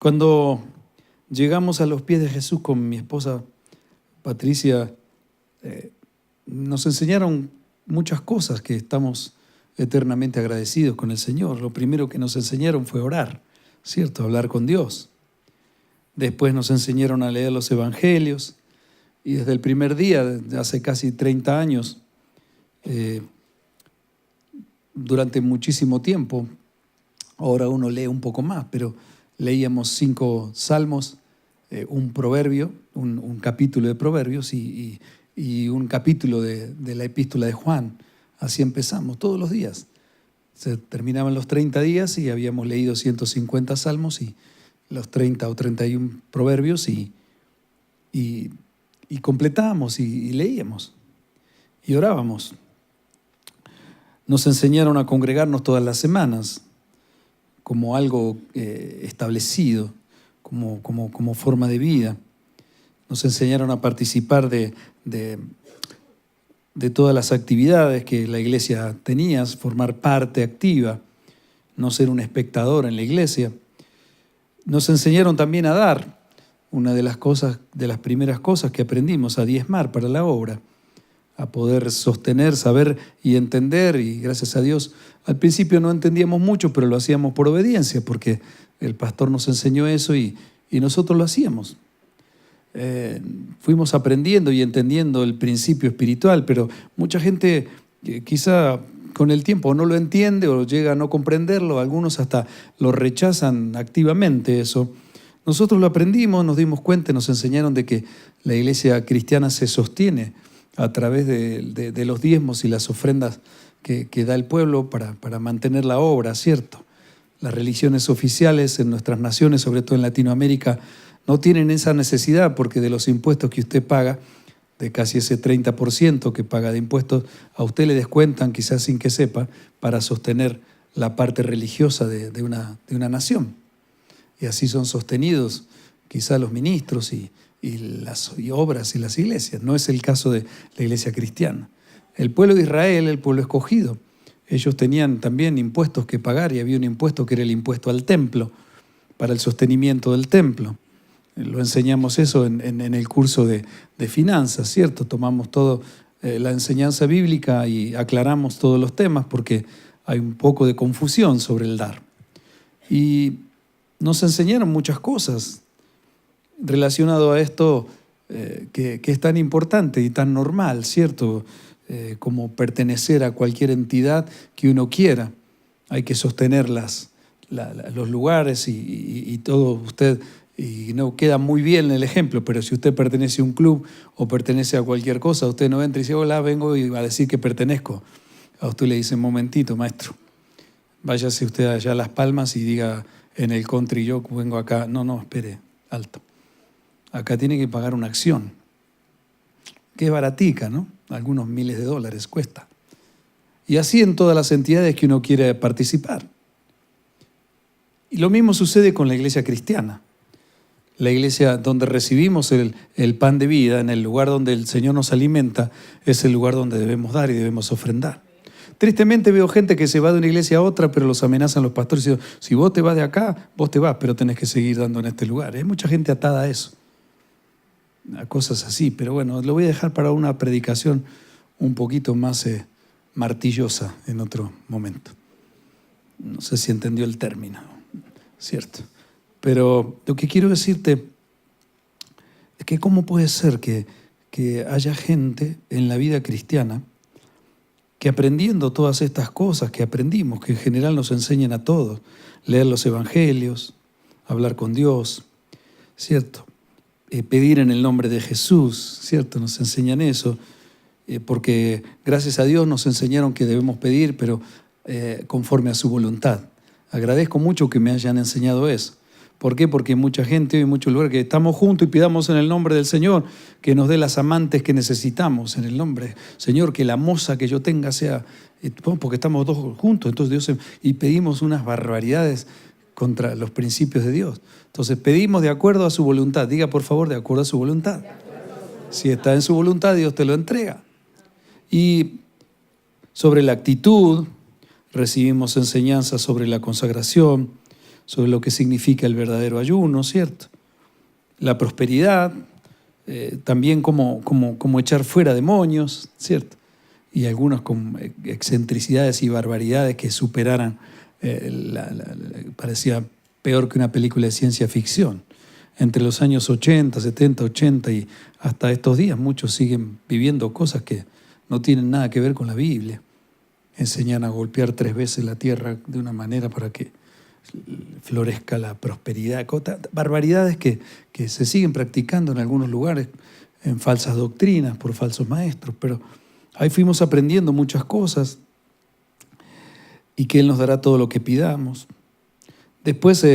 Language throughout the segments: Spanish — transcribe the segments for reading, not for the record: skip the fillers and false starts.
Cuando llegamos a los pies de Jesús con mi esposa Patricia, nos enseñaron muchas cosas que estamos eternamente agradecidos con el Señor. Lo primero que nos enseñaron fue orar, ¿cierto? Hablar con Dios. Después nos enseñaron a leer los evangelios y desde el primer día, de hace casi 30 años, durante muchísimo tiempo, ahora uno lee un poco más, pero leíamos 5 salmos, un proverbio, un capítulo de proverbios y un capítulo de la epístola de Juan. Así empezamos todos los días. Se terminaban los 30 días y habíamos leído 150 salmos y los 30 o 31 proverbios y completábamos y leíamos y orábamos. Nos enseñaron a congregarnos todas las semanas como algo establecido, como forma de vida. Nos enseñaron a participar de todas las actividades que la iglesia tenía, formar parte activa, no ser un espectador en la iglesia. Nos enseñaron también a dar, una de las primeras cosas que aprendimos, a diezmar para la obra, a poder sostener, saber y entender, y gracias a Dios, al principio no entendíamos mucho, pero lo hacíamos por obediencia, porque el pastor nos enseñó eso y nosotros lo hacíamos. Fuimos aprendiendo y entendiendo el principio espiritual, pero mucha gente quizá con el tiempo no lo entiende o llega a no comprenderlo, algunos hasta lo rechazan activamente eso. Nosotros lo aprendimos, nos dimos cuenta, nos enseñaron de que la iglesia cristiana se sostiene a través de los diezmos y las ofrendas que da el pueblo para mantener la obra, ¿cierto? Las religiones oficiales en nuestras naciones, sobre todo en Latinoamérica, no tienen esa necesidad porque de los impuestos que usted paga, de casi ese 30% que paga de impuestos, a usted le descuentan, quizás sin que sepa, para sostener la parte religiosa de una nación. Y así son sostenidos quizás los ministros y las obras y las iglesias. No es el caso de la iglesia cristiana. El pueblo de Israel, el pueblo escogido, ellos tenían también impuestos que pagar y había un impuesto que era el impuesto al templo, para el sostenimiento del templo. Lo enseñamos eso en el curso de finanzas, ¿cierto? Tomamos toda la enseñanza bíblica y aclaramos todos los temas porque hay un poco de confusión sobre el dar. Y nos enseñaron muchas cosas relacionado a esto que es tan importante y tan normal, ¿cierto? Como pertenecer a cualquier entidad que uno quiera. Hay que sostener los lugares y todo usted, y no queda muy bien el ejemplo, pero si usted pertenece a un club o pertenece a cualquier cosa, usted no entra y dice, hola, vengo y va a decir que pertenezco. A usted le dice, momentito, maestro, váyase usted allá a Las Palmas y diga en el country, yo vengo acá. No, espere, alto. Acá tiene que pagar una acción, que es baratica, ¿no? Algunos miles de dólares cuesta. Y así en todas las entidades que uno quiere participar. Y lo mismo sucede con la iglesia cristiana. La iglesia donde recibimos el pan de vida, en el lugar donde el Señor nos alimenta, es el lugar donde debemos dar y debemos ofrendar. Tristemente veo gente que se va de una iglesia a otra, pero los amenazan los pastores diciendo, si vos te vas de acá, vos te vas, pero tenés que seguir dando en este lugar. Hay mucha gente atada a eso, a cosas así, pero bueno, lo voy a dejar para una predicación un poquito más martillosa en otro momento. No sé si entendió el término, ¿cierto? Pero lo que quiero decirte es que cómo puede ser que haya gente en la vida cristiana que aprendiendo todas estas cosas que aprendimos, que en general nos enseñan a todos, leer los evangelios, hablar con Dios, ¿cierto? Pedir en el nombre de Jesús, ¿cierto? Nos enseñan eso, porque gracias a Dios nos enseñaron que debemos pedir, pero conforme a su voluntad. Agradezco mucho que me hayan enseñado eso. ¿Por qué? Porque mucha gente en muchos lugares que estamos juntos y pidamos en el nombre del Señor que nos dé las amantes que necesitamos en el nombre. Señor, que la moza que yo tenga sea, porque estamos todos juntos, entonces Dios, y pedimos unas barbaridades contra los principios de Dios. Entonces pedimos de acuerdo a su voluntad. Diga por favor, de acuerdo a su voluntad. Si está en su voluntad, Dios te lo entrega. Y sobre la actitud, recibimos enseñanzas sobre la consagración, sobre lo que significa el verdadero ayuno, ¿cierto? La prosperidad, también cómo echar fuera demonios, ¿cierto? Y algunas con excentricidades y barbaridades que superaran, parecía peor que una película de ciencia ficción. Entre los años 80, 70, 80 y hasta estos días muchos siguen viviendo cosas que no tienen nada que ver con la Biblia. Enseñan a golpear 3 veces la tierra de una manera para que florezca la prosperidad. Barbaridades que se siguen practicando en algunos lugares en falsas doctrinas por falsos maestros, pero ahí fuimos aprendiendo muchas cosas y que Él nos dará todo lo que pidamos. Después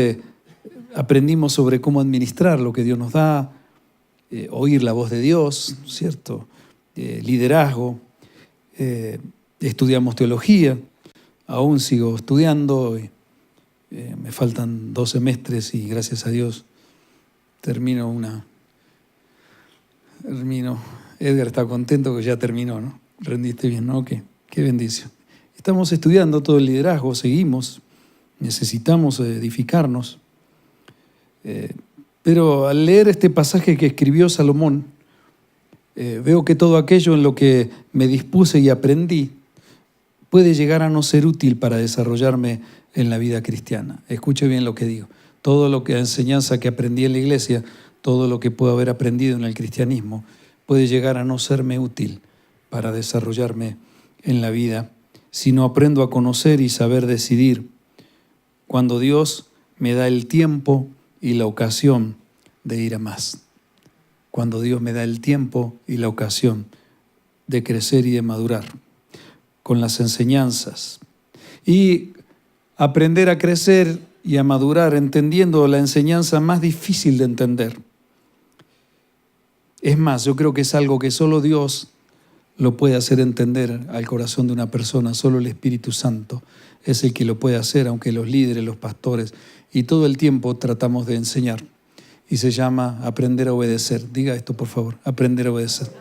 aprendimos sobre cómo administrar lo que Dios nos da, oír la voz de Dios, ¿cierto? Liderazgo, estudiamos teología, aún sigo estudiando, me faltan 2 semestres y gracias a Dios termino. Edgar está contento que ya terminó, ¿no? Rendiste bien, ¿no? Qué bendición. Estamos estudiando todo el liderazgo, seguimos, necesitamos edificarnos. Pero al leer este pasaje que escribió Salomón, veo que todo aquello en lo que me dispuse y aprendí puede llegar a no ser útil para desarrollarme en la vida cristiana. Escuche bien lo que digo. Todo lo que enseñanza que aprendí en la iglesia, todo lo que puedo haber aprendido en el cristianismo, puede llegar a no serme útil para desarrollarme en la vida si no aprendo a conocer y saber decidir cuando Dios me da el tiempo y la ocasión de ir a más. Cuando Dios me da el tiempo y la ocasión de crecer y de madurar con las enseñanzas. Y aprender a crecer y a madurar entendiendo la enseñanza más difícil de entender. Es más, yo creo que es algo que solo Dios lo puede hacer entender al corazón de una persona, solo el Espíritu Santo es el que lo puede hacer, aunque los líderes, los pastores, y todo el tiempo tratamos de enseñar. Y se llama aprender a obedecer. Diga esto, por favor. Aprender a obedecer.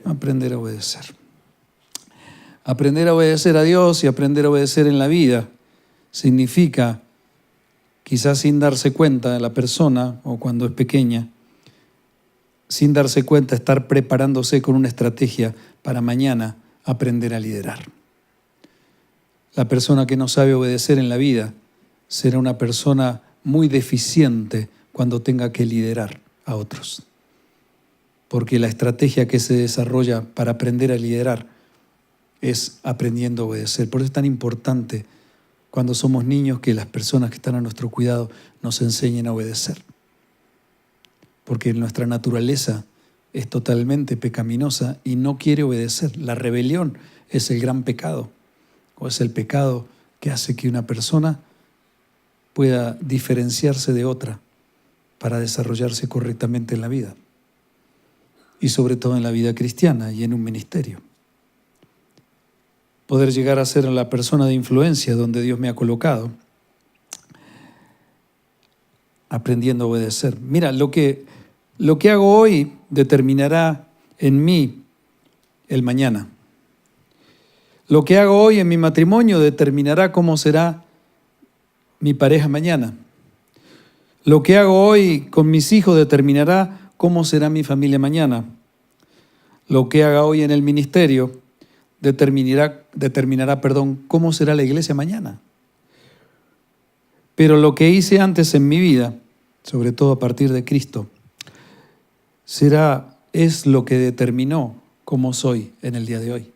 Aprender a obedecer. Aprender a obedecer a Dios y aprender a obedecer en la vida significa, quizás sin darse cuenta, la persona, o cuando es pequeña, sin darse cuenta, estar preparándose con una estrategia para mañana aprender a liderar. La persona que no sabe obedecer en la vida será una persona muy deficiente cuando tenga que liderar a otros. Porque la estrategia que se desarrolla para aprender a liderar es aprendiendo a obedecer. Por eso es tan importante cuando somos niños que las personas que están a nuestro cuidado nos enseñen a obedecer. Porque nuestra naturaleza es totalmente pecaminosa y no quiere obedecer. La rebelión es el gran pecado, o es el pecado que hace que una persona pueda diferenciarse de otra para desarrollarse correctamente en la vida. Y sobre todo en la vida cristiana y en un ministerio. Poder llegar a ser la persona de influencia donde Dios me ha colocado, aprendiendo a obedecer. Mira, lo que hago hoy determinará en mí el mañana. Lo que hago hoy en mi matrimonio determinará cómo será mi pareja mañana. Lo que hago hoy con mis hijos determinará cómo será mi familia mañana. Lo que haga hoy en el ministerio determinará cómo será la iglesia mañana. Pero lo que hice antes en mi vida, sobre todo a partir de Cristo, es lo que determinó cómo soy en el día de hoy.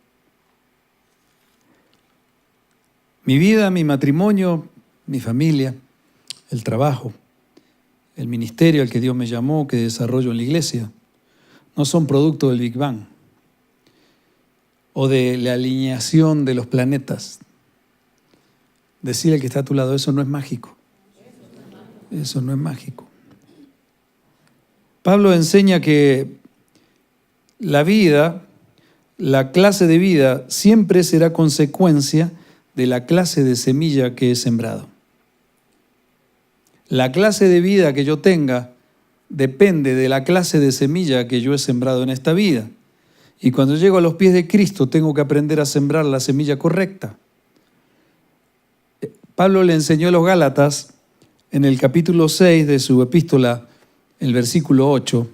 Mi vida, mi matrimonio, mi familia, el trabajo, el ministerio al que Dios me llamó, que desarrollo en la iglesia, no son producto del Big Bang o de la alineación de los planetas. Decirle al que está a tu lado, eso no es mágico. Eso no es mágico. Pablo enseña que la vida, la clase de vida, siempre será consecuencia de la clase de semilla que he sembrado. La clase de vida que yo tenga depende de la clase de semilla que yo he sembrado en esta vida. Y cuando llego a los pies de Cristo tengo que aprender a sembrar la semilla correcta. Pablo le enseñó a los Gálatas en el capítulo 6 de su epístola, el versículo 8,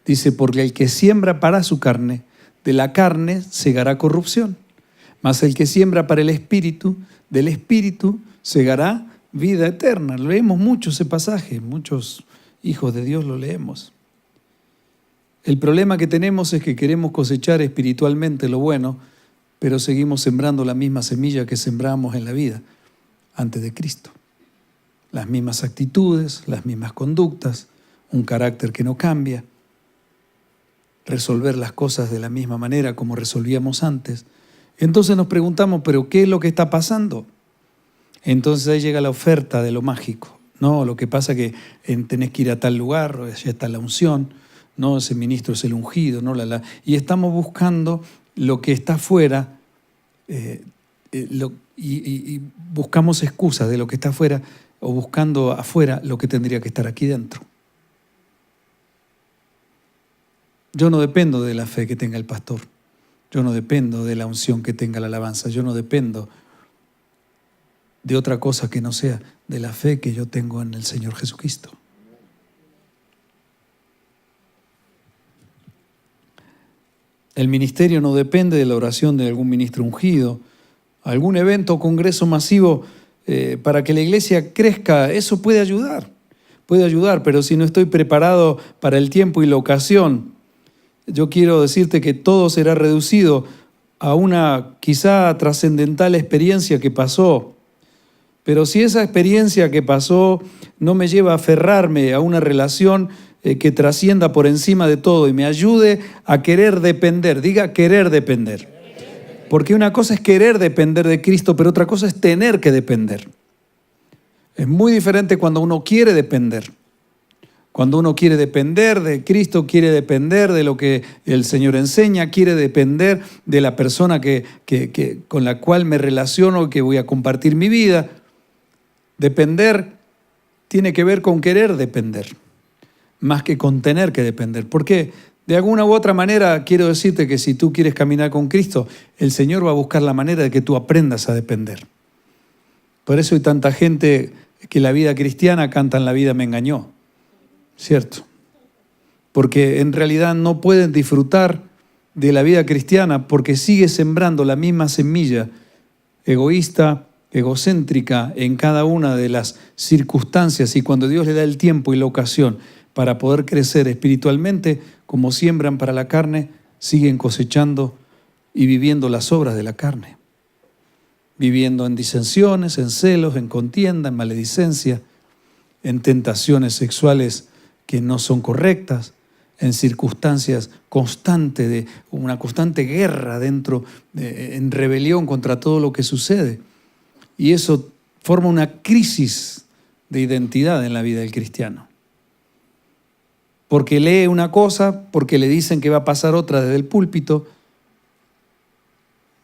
dice, porque el que siembra para su carne, de la carne segará corrupción, mas el que siembra para el Espíritu, del Espíritu segará vida eterna. Leemos mucho ese pasaje, muchos hijos de Dios lo leemos. El problema que tenemos es que queremos cosechar espiritualmente lo bueno, pero seguimos sembrando la misma semilla que sembramos en la vida antes de Cristo. Las mismas actitudes, las mismas conductas, un carácter que no cambia, resolver las cosas de la misma manera como resolvíamos antes. Entonces nos preguntamos, ¿pero qué es lo que está pasando? Entonces ahí llega la oferta de lo mágico. No, lo que pasa es que tenés que ir a tal lugar, allá está la unción, no, ese ministro es el ungido, no, y estamos buscando lo que está afuera y buscamos excusas de lo que está afuera o buscando afuera lo que tendría que estar aquí dentro. Yo no dependo de la fe que tenga el pastor, yo no dependo de la unción que tenga la alabanza, yo no dependo de otra cosa que no sea de la fe que yo tengo en el Señor Jesucristo. El ministerio no depende de la oración de algún ministro ungido, algún evento o congreso masivo para que la iglesia crezca. Eso puede ayudar, pero si no estoy preparado para el tiempo y la ocasión, yo quiero decirte que todo será reducido a una quizá trascendental experiencia que pasó. Pero si esa experiencia que pasó no me lleva a aferrarme a una relación que trascienda por encima de todo y me ayude a querer depender, diga querer depender. Porque una cosa es querer depender de Cristo, pero otra cosa es tener que depender. Es muy diferente cuando uno quiere depender. Cuando uno quiere depender de Cristo, quiere depender de lo que el Señor enseña, quiere depender de la persona con la cual me relaciono, que voy a compartir mi vida. Depender tiene que ver con querer depender, más que con tener que depender. Porque de alguna u otra manera quiero decirte que si tú quieres caminar con Cristo, el Señor va a buscar la manera de que tú aprendas a depender. Por eso hay tanta gente que la vida cristiana cantan la vida me engañó, ¿cierto? Porque en realidad no pueden disfrutar de la vida cristiana porque sigue sembrando la misma semilla egoísta, egocéntrica en cada una de las circunstancias, y cuando Dios le da el tiempo y la ocasión para poder crecer espiritualmente, como siembran para la carne, siguen cosechando y viviendo las obras de la carne, viviendo en disensiones, en celos, en contienda, en maledicencia, en tentaciones sexuales que no son correctas, en circunstancias constantes de una constante guerra dentro, en rebelión contra todo lo que sucede. Y eso forma una crisis de identidad en la vida del cristiano. Porque lee una cosa, porque le dicen que va a pasar otra desde el púlpito,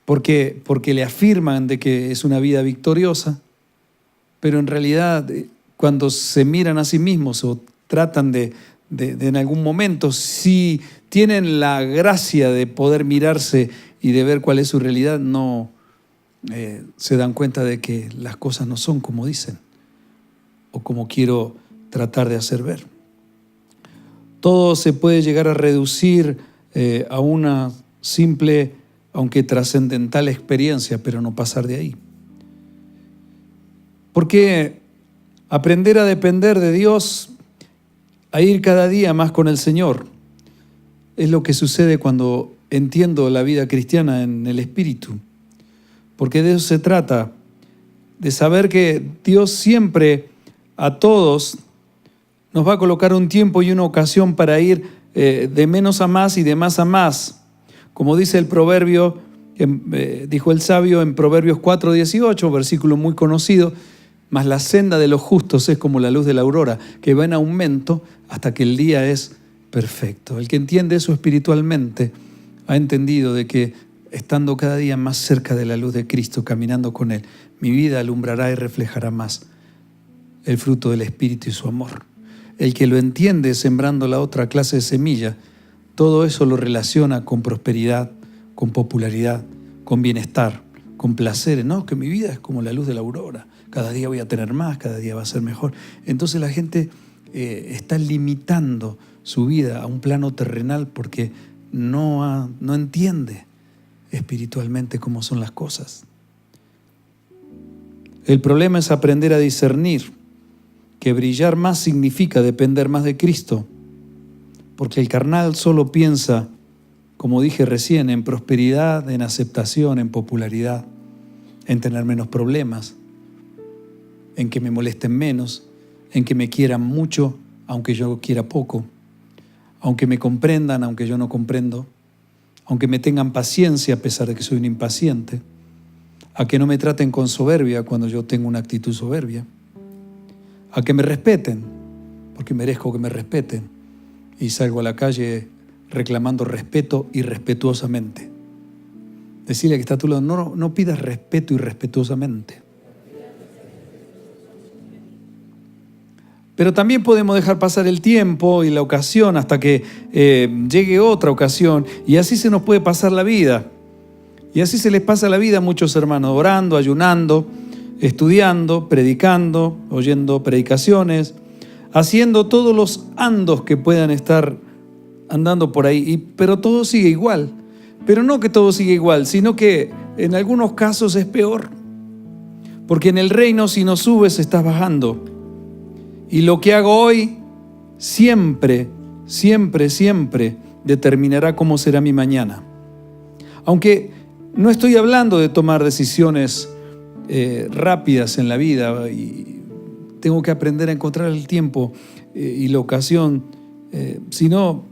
porque le afirman de que es una vida victoriosa, pero en realidad cuando se miran a sí mismos o tratan de en algún momento, si tienen la gracia de poder mirarse y de ver cuál es su realidad, no se dan cuenta de que las cosas no son como dicen o como quiero tratar de hacer ver. Todo se puede llegar a reducir a una simple, aunque trascendental experiencia, pero no pasar de ahí. Porque aprender a depender de Dios, a ir cada día más con el Señor, es lo que sucede cuando entiendo la vida cristiana en el Espíritu. Porque de eso se trata, de saber que Dios siempre a todos nos va a colocar un tiempo y una ocasión para ir de menos a más y de más a más. Como dice el proverbio, dijo el sabio en Proverbios 4:18, versículo muy conocido, mas la senda de los justos es como la luz de la aurora, que va en aumento hasta que el día es perfecto. El que entiende eso espiritualmente ha entendido de que estando cada día más cerca de la luz de Cristo, caminando con Él, mi vida alumbrará y reflejará más el fruto del Espíritu y su amor. El que lo entiende sembrando la otra clase de semilla, todo eso lo relaciona con prosperidad, con popularidad, con bienestar, con placeres. No, que mi vida es como la luz de la aurora. Cada día voy a tener más, cada día va a ser mejor. Entonces la gente está limitando su vida a un plano terrenal porque no entiende espiritualmente cómo son las cosas. El problema es aprender a discernir que brillar más significa depender más de Cristo, porque el carnal solo piensa, como dije recién, en prosperidad, en aceptación, en popularidad, en tener menos problemas, en que me molesten menos, en que me quieran mucho, aunque yo quiera poco, aunque me comprendan, aunque yo no comprendo, aunque me tengan paciencia a pesar de que soy un impaciente, a que no me traten con soberbia cuando yo tengo una actitud soberbia, a que me respeten, porque merezco que me respeten, y salgo a la calle reclamando respeto irrespetuosamente. Decirle que está a tu lado, no pidas respeto irrespetuosamente. Pero también podemos dejar pasar el tiempo y la ocasión hasta que llegue otra ocasión, y así se nos puede pasar la vida. Y así se les pasa la vida a muchos hermanos, orando, ayunando, estudiando, predicando, oyendo predicaciones, haciendo todos los andos que puedan estar andando por ahí, pero todo sigue igual. Pero no que todo sigue igual, sino que en algunos casos es peor. Porque en el reino, si no subes, estás bajando. Y lo que hago hoy siempre, siempre, siempre determinará cómo será mi mañana. Aunque no estoy hablando de tomar decisiones rápidas en la vida, y tengo que aprender a encontrar el tiempo y la ocasión, sino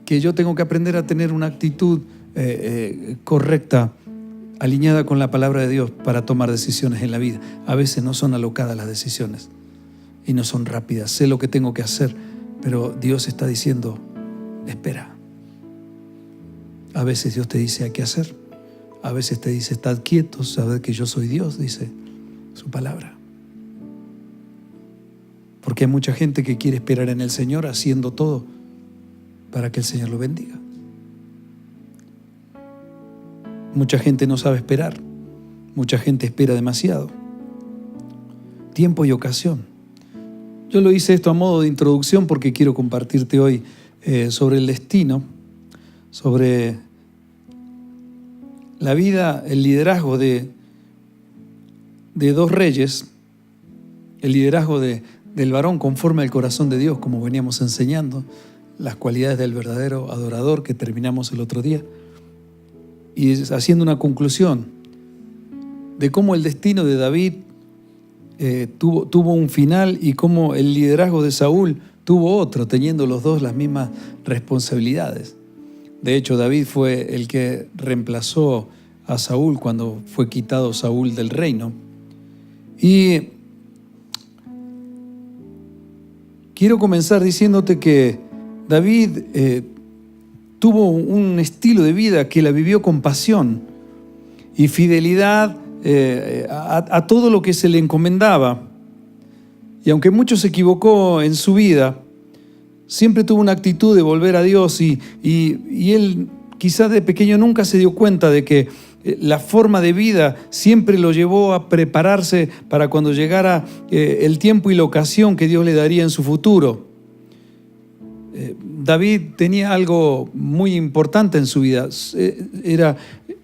que yo tengo que aprender a tener una actitud correcta, alineada con la palabra de Dios para tomar decisiones en la vida. A veces no son alocadas las decisiones y no son rápidas. Sé lo que tengo que hacer, pero Dios está diciendo, espera. A veces Dios te dice, hay que hacer. A veces te dice, estad quietos, sabed que yo soy Dios, dice su palabra. Porque hay mucha gente que quiere esperar en el Señor haciendo todo para que el Señor lo bendiga. Mucha gente no sabe esperar. Mucha gente espera demasiado. Tiempo y ocasión. Yo lo hice esto a modo de introducción porque quiero compartirte hoy sobre el destino, sobre la vida, el liderazgo de dos reyes, el liderazgo del varón conforme al corazón de Dios, como veníamos enseñando, las cualidades del verdadero adorador que terminamos el otro día, y haciendo una conclusión de cómo el destino de David tuvo un final y cómo el liderazgo de Saúl tuvo otro, teniendo los dos las mismas responsabilidades. De hecho, David fue el que reemplazó a Saúl cuando fue quitado Saúl del reino. Y quiero comenzar diciéndote que David tuvo un estilo de vida que la vivió con pasión y fidelidad a todo lo que se le encomendaba. Y aunque mucho se equivocó en su vida, siempre tuvo una actitud de volver a Dios y él quizás de pequeño nunca se dio cuenta de que la forma de vida siempre lo llevó a prepararse para cuando llegara el tiempo y la ocasión que Dios le daría en su futuro. David tenía algo muy importante en su vida.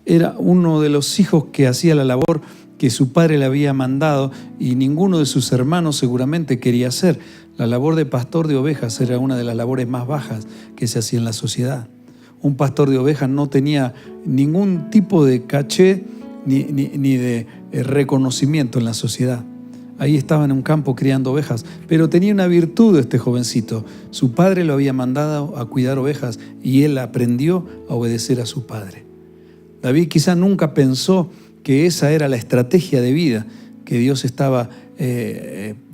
Era uno de los hijos que hacía la labor que su padre le había mandado y ninguno de sus hermanos seguramente quería hacer. La labor de pastor de ovejas era una de las labores más bajas que se hacía en la sociedad. Un pastor de ovejas no tenía ningún tipo de caché ni de reconocimiento en la sociedad. Ahí estaba en un campo criando ovejas, pero tenía una virtud este jovencito. Su padre lo había mandado a cuidar ovejas y él aprendió a obedecer a su padre. David quizá nunca pensó que esa era la estrategia de vida que Dios estaba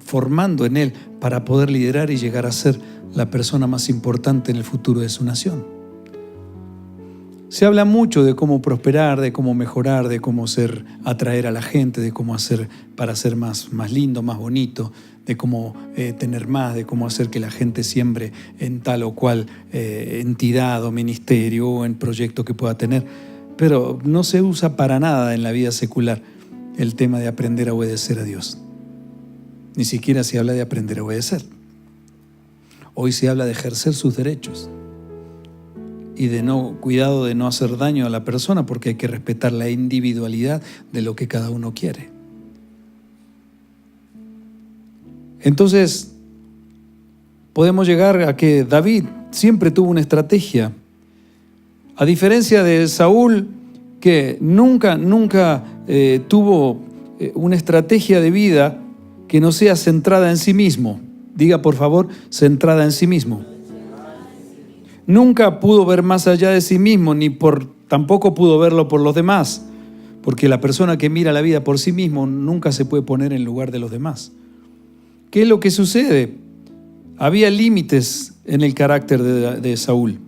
formando en él para poder liderar y llegar a ser la persona más importante en el futuro de su nación. Se habla mucho de cómo prosperar, de cómo mejorar, de cómo atraer a la gente, de cómo hacer para ser más lindo, más bonito, de cómo tener más, de cómo hacer que la gente siembre en tal o cual entidad o ministerio o en proyecto que pueda tener. pero no se usa para nada en la vida secular el tema de aprender a obedecer a Dios. Ni siquiera se habla de aprender a obedecer. Hoy se habla de ejercer sus derechos y cuidado de no hacer daño a la persona, porque hay que respetar la individualidad de lo que cada uno quiere. Entonces, podemos llegar a que David siempre tuvo una estrategia. A diferencia de Saúl, que nunca tuvo una estrategia de vida que no sea centrada en sí mismo. Diga, por favor, centrada en sí mismo. Nunca pudo ver más allá de sí mismo, tampoco pudo verlo por los demás, porque la persona que mira la vida por sí mismo nunca se puede poner en lugar de los demás. ¿Qué es lo que sucede? Había límites en el carácter de Saúl.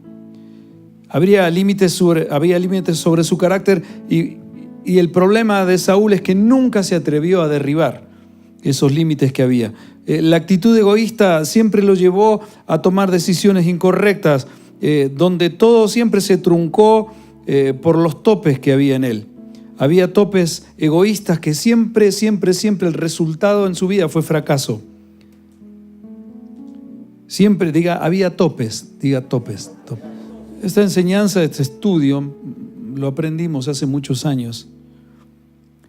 Había límites sobre su carácter y el problema de Saúl es que nunca se atrevió a derribar esos límites que había. La actitud egoísta siempre lo llevó a tomar decisiones incorrectas, donde todo siempre se truncó por los topes que había en él. Había topes egoístas que siempre el resultado en su vida fue fracaso. Siempre había topes, topes. Esta enseñanza, este estudio, lo aprendimos hace muchos años.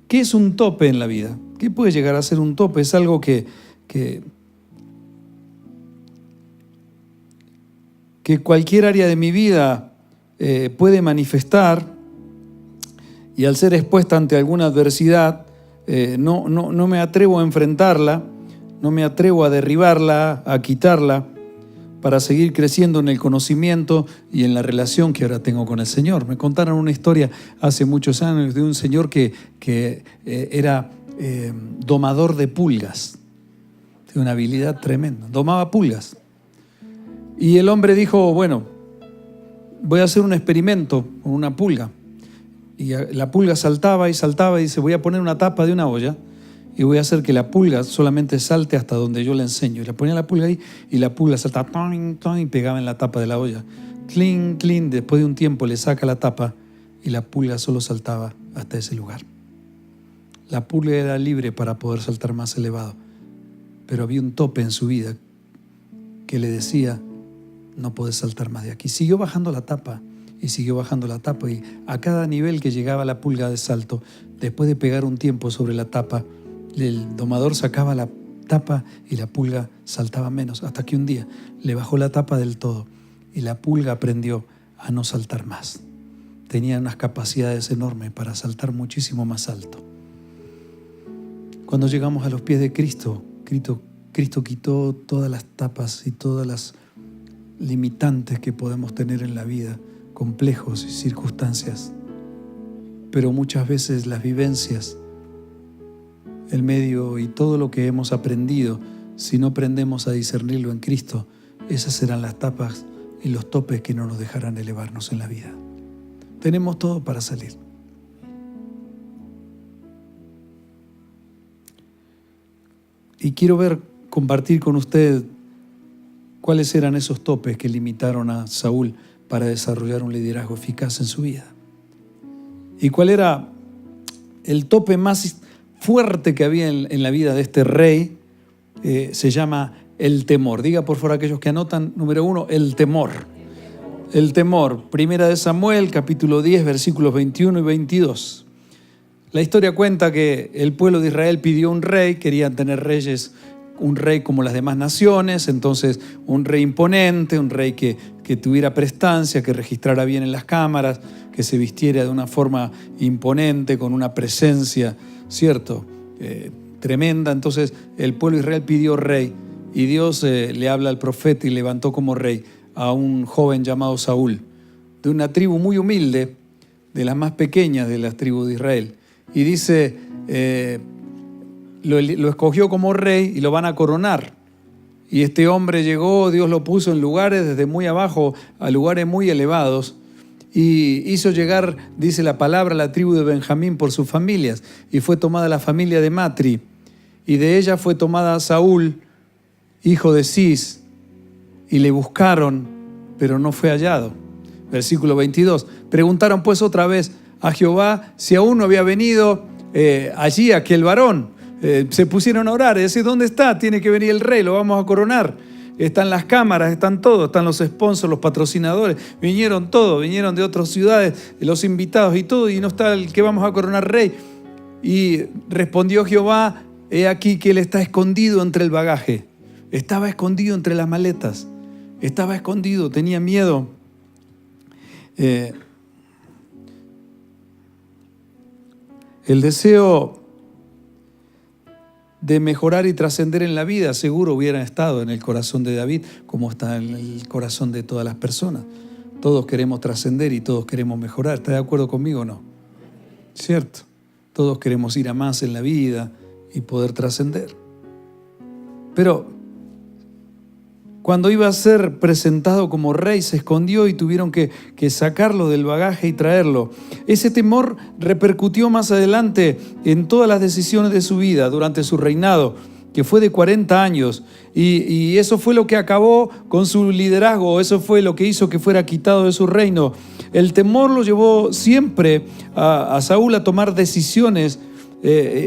¿Qué es un tope en la vida? ¿Qué puede llegar a ser un tope? Es algo que cualquier área de mi vida puede manifestar, y al ser expuesta ante alguna adversidad, no me atrevo a enfrentarla, no me atrevo a derribarla, a quitarla, para seguir creciendo en el conocimiento y en la relación que ahora tengo con el Señor. Me contaron una historia hace muchos años de un señor que era domador de pulgas. Tiene una habilidad tremenda. Domaba pulgas. Y el hombre dijo, bueno, voy a hacer un experimento con una pulga. Y la pulga saltaba y dice, voy a poner una tapa de una olla y voy a hacer que la pulga solamente salte hasta donde yo le enseño. Y le ponía la pulga ahí y la pulga saltaba y pegaba en la tapa de la olla. Clink, clink. Después de un tiempo le saca la tapa y la pulga solo saltaba hasta ese lugar. La pulga era libre para poder saltar más elevado, pero había un tope en su vida que le decía, no podés saltar más de aquí. Siguió bajando la tapa y a cada nivel que llegaba la pulga de salto, después de pegar un tiempo sobre la tapa, el domador sacaba la tapa y la pulga saltaba menos, hasta que un día le bajó la tapa del todo y la pulga aprendió a no saltar más. Tenía unas capacidades enormes para saltar muchísimo más alto. Cuando llegamos a los pies de Cristo, Cristo quitó todas las tapas y todas las limitantes que podemos tener en la vida, complejos y circunstancias. Pero muchas veces las vivencias, el medio y todo lo que hemos aprendido, si no aprendemos a discernirlo en Cristo, esas serán las tapas y los topes que no nos dejarán elevarnos en la vida. Tenemos todo para salir. Y quiero compartir con usted cuáles eran esos topes que limitaron a Saúl para desarrollar un liderazgo eficaz en su vida. Y cuál era el tope más fuerte que había en la vida de este rey. Se llama el temor. Diga por favor aquellos que anotan, número 1, el temor. El temor. Primera de Samuel, capítulo 10, versículos 21 y 22. La historia cuenta que el pueblo de Israel pidió un rey, querían tener reyes, un rey como las demás naciones, entonces un rey imponente, un rey que tuviera prestancia, que registrara bien en las cámaras, que se vistiera de una forma imponente, con una presencia, ¿cierto? Tremenda. Entonces el pueblo de Israel pidió rey y Dios le habla al profeta y levantó como rey a un joven llamado Saúl, de una tribu muy humilde, de las más pequeñas de las tribus de Israel. Y dice, lo escogió como rey y lo van a coronar. Y este hombre llegó, Dios lo puso en lugares desde muy abajo a lugares muy elevados y hizo llegar, dice la palabra, la tribu de Benjamín por sus familias. Y fue tomada la familia de Matri y de ella fue tomada Saúl, hijo de Cis, y le buscaron, pero no fue hallado. Versículo 22. Preguntaron pues otra vez a Jehová si aún no había venido allí aquel varón. Se pusieron a orar y decir, ¿dónde está? Tiene que venir el rey, lo vamos a coronar. Están las cámaras, están todos, están los sponsors, los patrocinadores, vinieron todos, vinieron de otras ciudades, los invitados y todo, y no está el que vamos a coronar rey. Y respondió Jehová, he aquí que él está escondido entre el bagaje, estaba escondido entre las maletas, estaba escondido, tenía miedo. El deseo de mejorar y trascender en la vida seguro hubiera estado en el corazón de David, como está en el corazón de todas las personas. Todos queremos trascender y todos queremos mejorar. ¿Está de acuerdo conmigo o no? ¿Cierto? Todos queremos ir a más en la vida y poder trascender. Pero cuando iba a ser presentado como rey, se escondió y tuvieron que sacarlo del bagaje y traerlo. Ese temor repercutió más adelante en todas las decisiones de su vida durante su reinado, que fue de 40 años. Y eso fue lo que acabó con su liderazgo, eso fue lo que hizo que fuera quitado de su reino. El temor lo llevó siempre a Saúl a tomar decisiones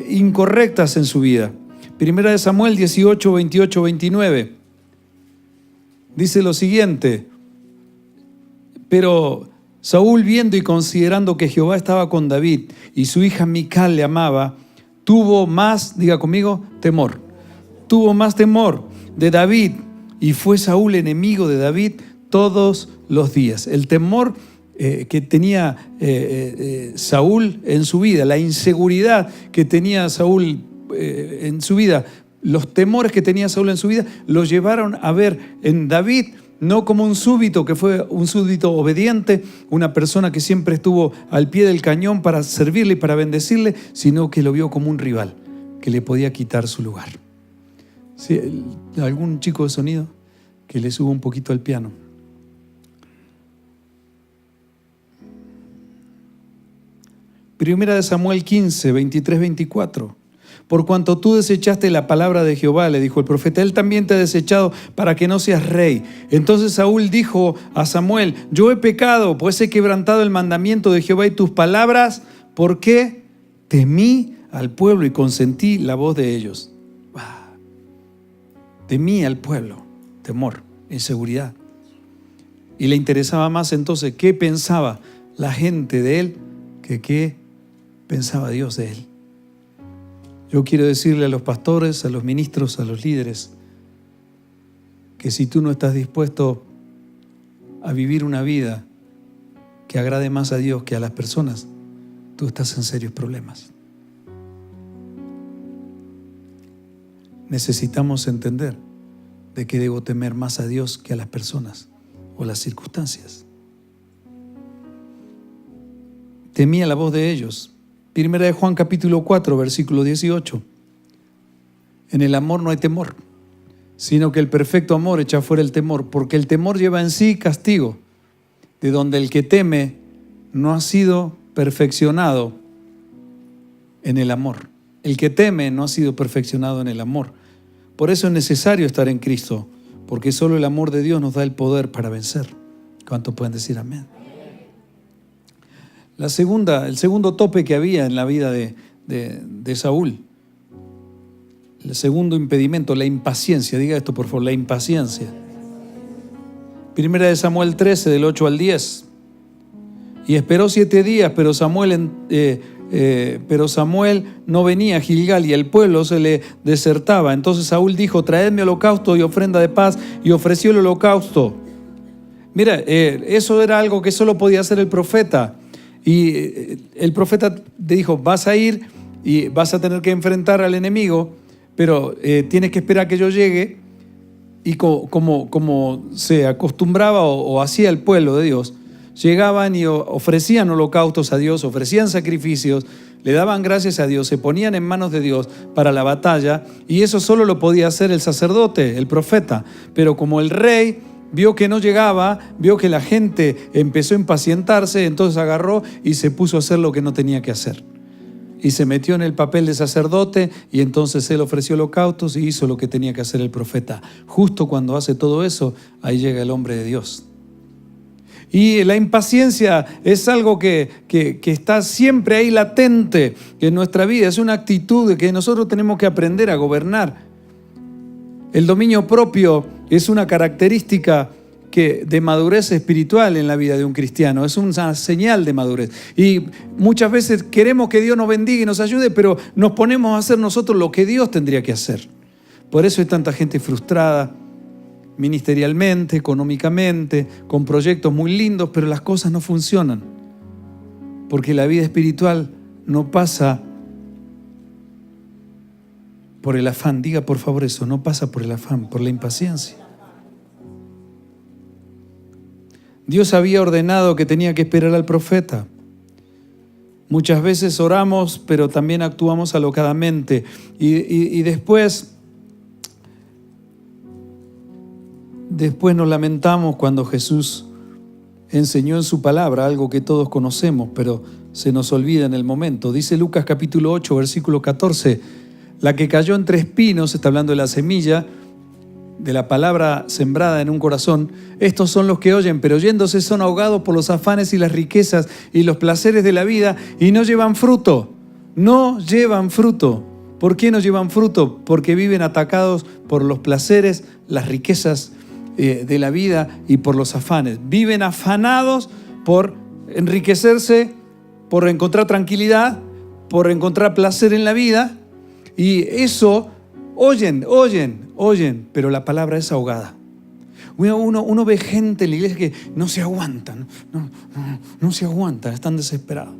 incorrectas en su vida. Primera de Samuel 18, 28, 29. Dice lo siguiente: pero Saúl, viendo y considerando que Jehová estaba con David y su hija Mical le amaba, tuvo más, diga conmigo, temor. Tuvo más temor de David, y fue Saúl enemigo de David todos los días. El temor que tenía Saúl en su vida, la inseguridad que tenía Saúl en su vida, los temores que tenía Saúl en su vida, lo llevaron a ver en David no como un súbdito, que fue un súbdito obediente, una persona que siempre estuvo al pie del cañón para servirle y para bendecirle, sino que lo vio como un rival, que le podía quitar su lugar. ¿Sí? ¿Algún chico de sonido que le suba un poquito al piano? Primera de Samuel 15, 23, 24. Por cuanto tú desechaste la palabra de Jehová, le dijo el profeta, él también te ha desechado para que no seas rey. Entonces Saúl dijo a Samuel, yo he pecado, pues he quebrantado el mandamiento de Jehová y tus palabras, porque temí al pueblo y consentí la voz de ellos. Temí al pueblo, temor, inseguridad. Y le interesaba más entonces qué pensaba la gente de él que qué pensaba Dios de él. Yo quiero decirle a los pastores, a los ministros, a los líderes, que si tú no estás dispuesto a vivir una vida que agrade más a Dios que a las personas, tú estás en serios problemas. Necesitamos entender de que debo temer más a Dios que a las personas o las circunstancias. Temía la voz de ellos. Primera de Juan capítulo 4, versículo 18. En el amor no hay temor, sino que el perfecto amor echa fuera el temor, porque el temor lleva en sí castigo, de donde el que teme no ha sido perfeccionado en el amor. El que teme no ha sido perfeccionado en el amor. Por eso es necesario estar en Cristo, porque solo el amor de Dios nos da el poder para vencer. ¿Cuántos pueden decir amén? El segundo tope que había en la vida de Saúl, el segundo impedimento, la impaciencia. Diga esto por favor, la impaciencia. Primera de Samuel 13, del 8 al 10. Y esperó 7 días, pero Samuel no venía a Gilgal y el pueblo se le desertaba. Entonces Saúl dijo, traedme holocausto y ofrenda de paz, y ofreció el holocausto. Mira, eso era algo que solo podía hacer el profeta. Y el profeta le dijo, vas a ir y vas a tener que enfrentar al enemigo, pero tienes que esperar que yo llegue. Y como se acostumbraba o hacía el pueblo de Dios, llegaban y ofrecían holocaustos a Dios, ofrecían sacrificios, le daban gracias a Dios, se ponían en manos de Dios para la batalla, y eso solo lo podía hacer el sacerdote, el profeta. Pero como el rey vio que no llegaba, vio que la gente empezó a impacientarse, entonces agarró y se puso a hacer lo que no tenía que hacer. Y se metió en el papel de sacerdote, y entonces él ofreció holocaustos y hizo lo que tenía que hacer el profeta. Justo cuando hace todo eso, ahí llega el hombre de Dios. Y la impaciencia es algo que está siempre ahí latente en nuestra vida. Es una actitud que nosotros tenemos que aprender a gobernar. El dominio propio es una característica de madurez espiritual en la vida de un cristiano. Es una señal de madurez. Y muchas veces queremos que Dios nos bendiga y nos ayude, pero nos ponemos a hacer nosotros lo que Dios tendría que hacer. Por eso hay tanta gente frustrada ministerialmente, económicamente, con proyectos muy lindos, pero las cosas no funcionan. Porque la vida espiritual no pasa por el afán. Diga por favor eso, no pasa por el afán, por la impaciencia. Dios había ordenado que tenía que esperar al profeta. Muchas veces oramos, pero también actuamos alocadamente. Y después nos lamentamos cuando Jesús enseñó en su palabra algo que todos conocemos, pero se nos olvida en el momento. Dice Lucas capítulo 8, versículo 14, la que cayó entre espinos, está hablando de la semilla, de la palabra sembrada en un corazón, estos son los que oyen, pero oyéndose son ahogados por los afanes y las riquezas y los placeres de la vida y no llevan fruto. No llevan fruto. ¿Por qué no llevan fruto? Porque viven atacados por los placeres, las riquezas de la vida y por los afanes. Viven afanados por enriquecerse, por encontrar tranquilidad, por encontrar placer en la vida, y eso oyen, pero la palabra es ahogada. Uno ve gente en la iglesia que no se aguantan, no se aguantan, están desesperados.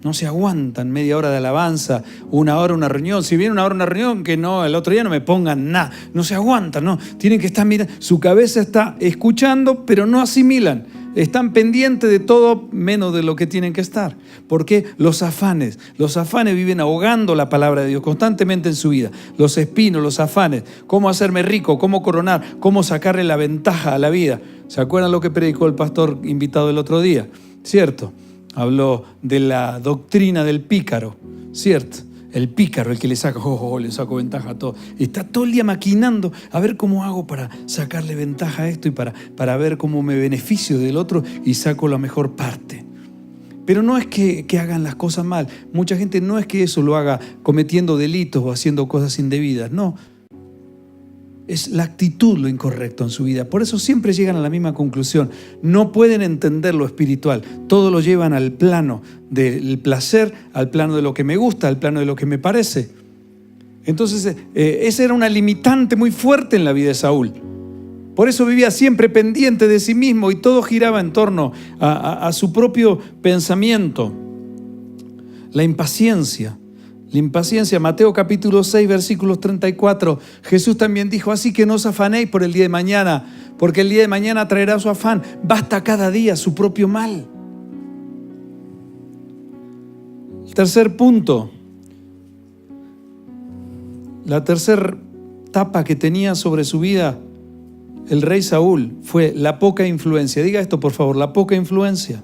No se aguantan media hora de alabanza, una hora una reunión. Si viene una hora una reunión, que no, el otro día no me pongan nada. No se aguantan, no. Tienen que estar mirando. Su cabeza está escuchando, pero no asimilan. Están pendientes de todo menos de lo que tienen que estar. Porque los afanes viven ahogando la palabra de Dios constantemente en su vida. Los espinos, los afanes, cómo hacerme rico, cómo coronar, cómo sacarle la ventaja a la vida. ¿Se acuerdan lo que predicó el pastor invitado el otro día? ¿Cierto? Habló de la doctrina del pícaro, ¿cierto? El pícaro, el que le saco ventaja a todo. Está todo el día maquinando a ver cómo hago para sacarle ventaja a esto y para ver cómo me beneficio del otro y saco la mejor parte. Pero no es que hagan las cosas mal. Mucha gente no es que eso lo haga cometiendo delitos o haciendo cosas indebidas, no. Es la actitud lo incorrecto en su vida. Por eso siempre llegan a la misma conclusión. No pueden entender lo espiritual. Todo lo llevan al plano del placer, al plano de lo que me gusta, al plano de lo que me parece. Entonces, esa era una limitante muy fuerte en la vida de Saúl. Por eso vivía siempre pendiente de sí mismo y todo giraba en torno a su propio pensamiento. La impaciencia, Mateo capítulo 6, versículos 34, Jesús también dijo, así que no os afanéis por el día de mañana, porque el día de mañana traerá su afán, basta cada día su propio mal. El tercer punto, la tercera tapa que tenía sobre su vida el rey Saúl fue la poca influencia. Diga esto por favor, la poca influencia.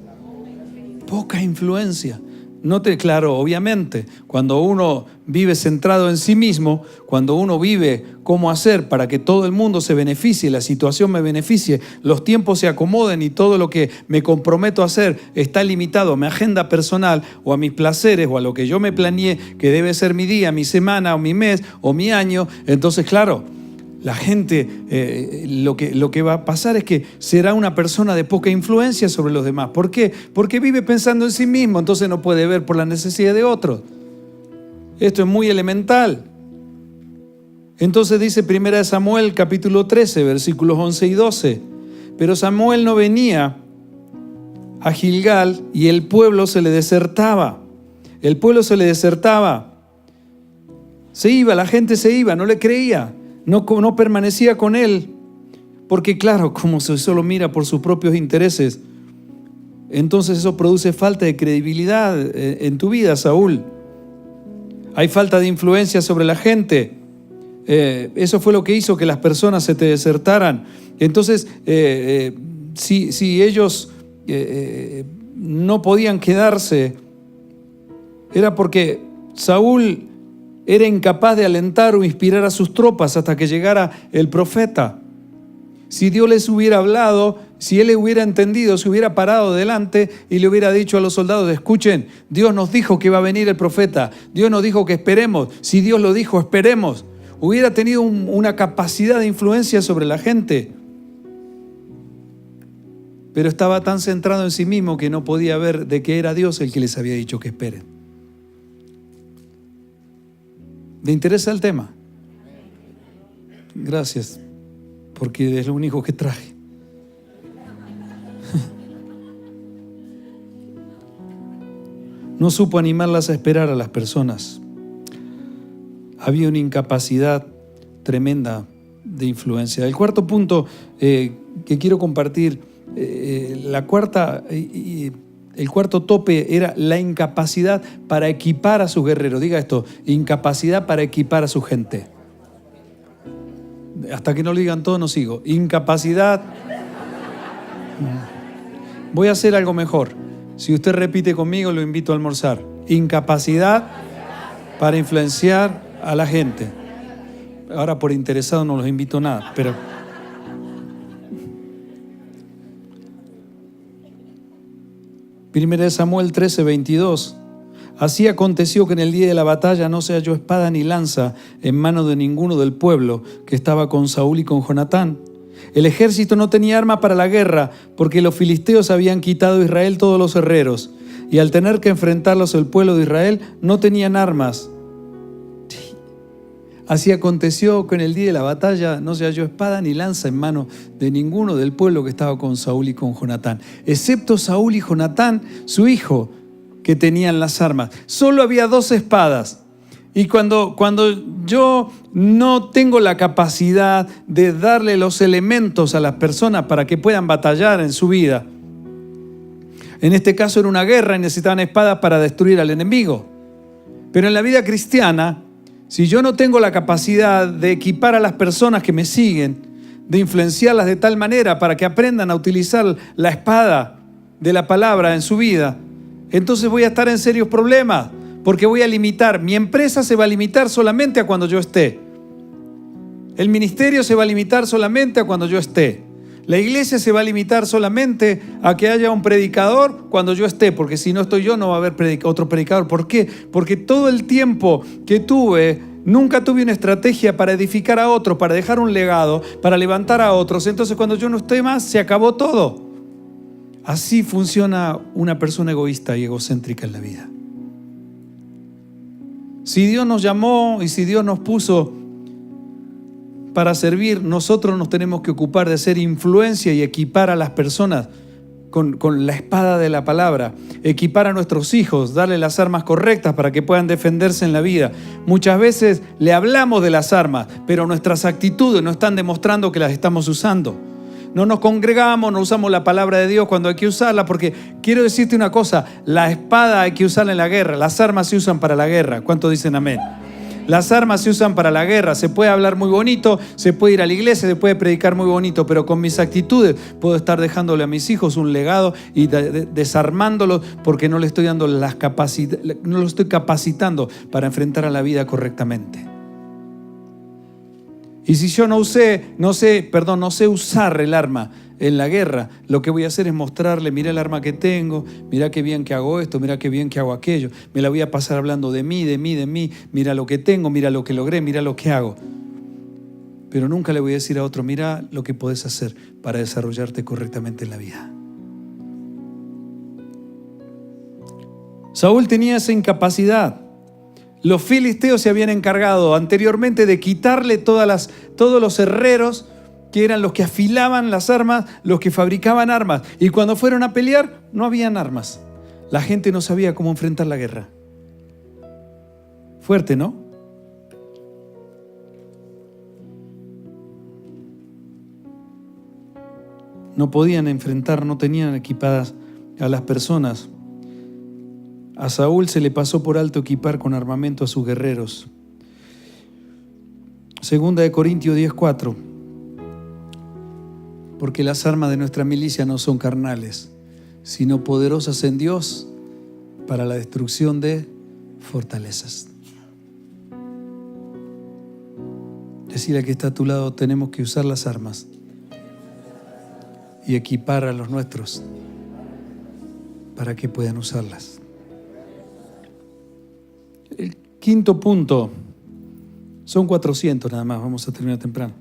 Poca influencia. Note, claro, obviamente, cuando uno vive centrado en sí mismo, cuando uno vive cómo hacer para que todo el mundo se beneficie, la situación me beneficie, los tiempos se acomoden y todo lo que me comprometo a hacer está limitado a mi agenda personal o a mis placeres o a lo que yo me planeé que debe ser mi día, mi semana o mi mes o mi año, entonces claro, la gente, lo que va a pasar es que será una persona de poca influencia sobre los demás. ¿Por qué? Porque vive pensando en sí mismo, entonces no puede ver por la necesidad de otros. Esto es muy elemental. Entonces dice 1 Samuel capítulo 13, versículos 11 y 12. Pero Samuel no venía a Gilgal y el pueblo se le desertaba. El pueblo se le desertaba. Se iba, la gente se iba, no le creía. No permanecía con él, porque claro, como se solo mira por sus propios intereses, entonces eso produce falta de credibilidad en tu vida, Saúl. Hay falta de influencia sobre la gente. Eso fue lo que hizo que las personas se te desertaran. Entonces, si ellos no podían quedarse, era porque Saúl era incapaz de alentar o inspirar a sus tropas hasta que llegara el profeta. Si Dios les hubiera hablado, Si él hubiera entendido, se hubiera parado delante y le hubiera dicho a los soldados, escuchen, Dios nos dijo que iba a venir el profeta, Dios nos dijo que esperemos, si Dios lo dijo, esperemos. Hubiera tenido una capacidad de influencia sobre la gente. Pero estaba tan centrado en sí mismo que no podía ver de que era Dios el que les había dicho que esperen. ¿Le interesa el tema? Gracias, porque es lo único que traje. No supo animarlas a esperar a las personas. Había una incapacidad tremenda de influencia. El cuarto punto que quiero compartir, el cuarto tope era la incapacidad para equipar a sus guerreros. Diga esto, incapacidad para equipar a su gente. Hasta que no lo digan todos, no sigo. Incapacidad. Voy a hacer algo mejor. Si usted repite conmigo, lo invito a almorzar. Incapacidad para influenciar a la gente. Ahora por interesado no los invito a nada, pero... Primera de Samuel 13:22. Así aconteció que en el día de la batalla no se halló espada ni lanza en mano de ninguno del pueblo que estaba con Saúl y con Jonatán. El ejército no tenía arma para la guerra, porque los filisteos habían quitado a Israel todos los herreros, y al tener que enfrentarlos el pueblo de Israel, no tenían armas. Así aconteció que en el día de la batalla no se halló espada ni lanza en mano de ninguno del pueblo que estaba con Saúl y con Jonatán, excepto Saúl y Jonatán, su hijo, que tenían las armas. Solo había 2 espadas. Y cuando yo no tengo la capacidad de darle los elementos a las personas para que puedan batallar en su vida, en este caso era una guerra y necesitaban espadas para destruir al enemigo. Pero en la vida cristiana, si yo no tengo la capacidad de equipar a las personas que me siguen, de influenciarlas de tal manera para que aprendan a utilizar la espada de la palabra en su vida, entonces voy a estar en serios problemas. Porque voy a limitar, mi empresa se va a limitar solamente a cuando yo esté. El ministerio se va a limitar solamente a cuando yo esté. La iglesia se va a limitar solamente a que haya un predicador cuando yo esté, porque si no estoy yo no va a haber otro predicador. ¿Por qué? Porque todo el tiempo que tuve, nunca tuve una estrategia para edificar a otros, para dejar un legado, para levantar a otros. Entonces cuando yo no esté más, se acabó todo. Así funciona una persona egoísta y egocéntrica en la vida. Si Dios nos llamó y si Dios nos puso para servir, nosotros nos tenemos que ocupar de hacer influencia y equipar a las personas con la espada de la palabra, equipar a nuestros hijos, darle las armas correctas para que puedan defenderse en la vida. Muchas veces le hablamos de las armas, pero nuestras actitudes no están demostrando que las estamos usando. No nos congregamos, no usamos la palabra de Dios cuando hay que usarla, porque quiero decirte una cosa, la espada hay que usarla en la guerra, las armas se usan para la guerra. ¿Cuántos dicen amén? Las armas se usan para la guerra, se puede hablar muy bonito, se puede ir a la iglesia, se puede predicar muy bonito, pero con mis actitudes puedo estar dejándole a mis hijos un legado y desarmándolos porque no le estoy dando no los estoy capacitando para enfrentar a la vida correctamente. Y si yo no sé usar el arma en la guerra, lo que voy a hacer es mostrarle, mira el arma que tengo, mira qué bien que hago esto, mira qué bien que hago aquello. Me la voy a pasar hablando de mí, mira lo que tengo, mira lo que logré, mira lo que hago. Pero nunca le voy a decir a otro, mira lo que puedes hacer para desarrollarte correctamente en la vida. Saúl tenía esa incapacidad. Los filisteos se habían encargado anteriormente de quitarle todos los herreros, que eran los que afilaban las armas, los que fabricaban armas. Y cuando fueron a pelear, no habían armas. La gente no sabía cómo enfrentar la guerra. Fuerte, ¿no? No podían enfrentar, no tenían equipadas a las personas. A Saúl se le pasó por alto equipar con armamento a sus guerreros. Segunda de Corintios 10:4. Porque las armas de nuestra milicia no son carnales, sino poderosas en Dios para la destrucción de fortalezas. Decirle al que está a tu lado, tenemos que usar las armas y equipar a los nuestros para que puedan usarlas. El quinto punto, son 400 nada más, vamos a terminar temprano.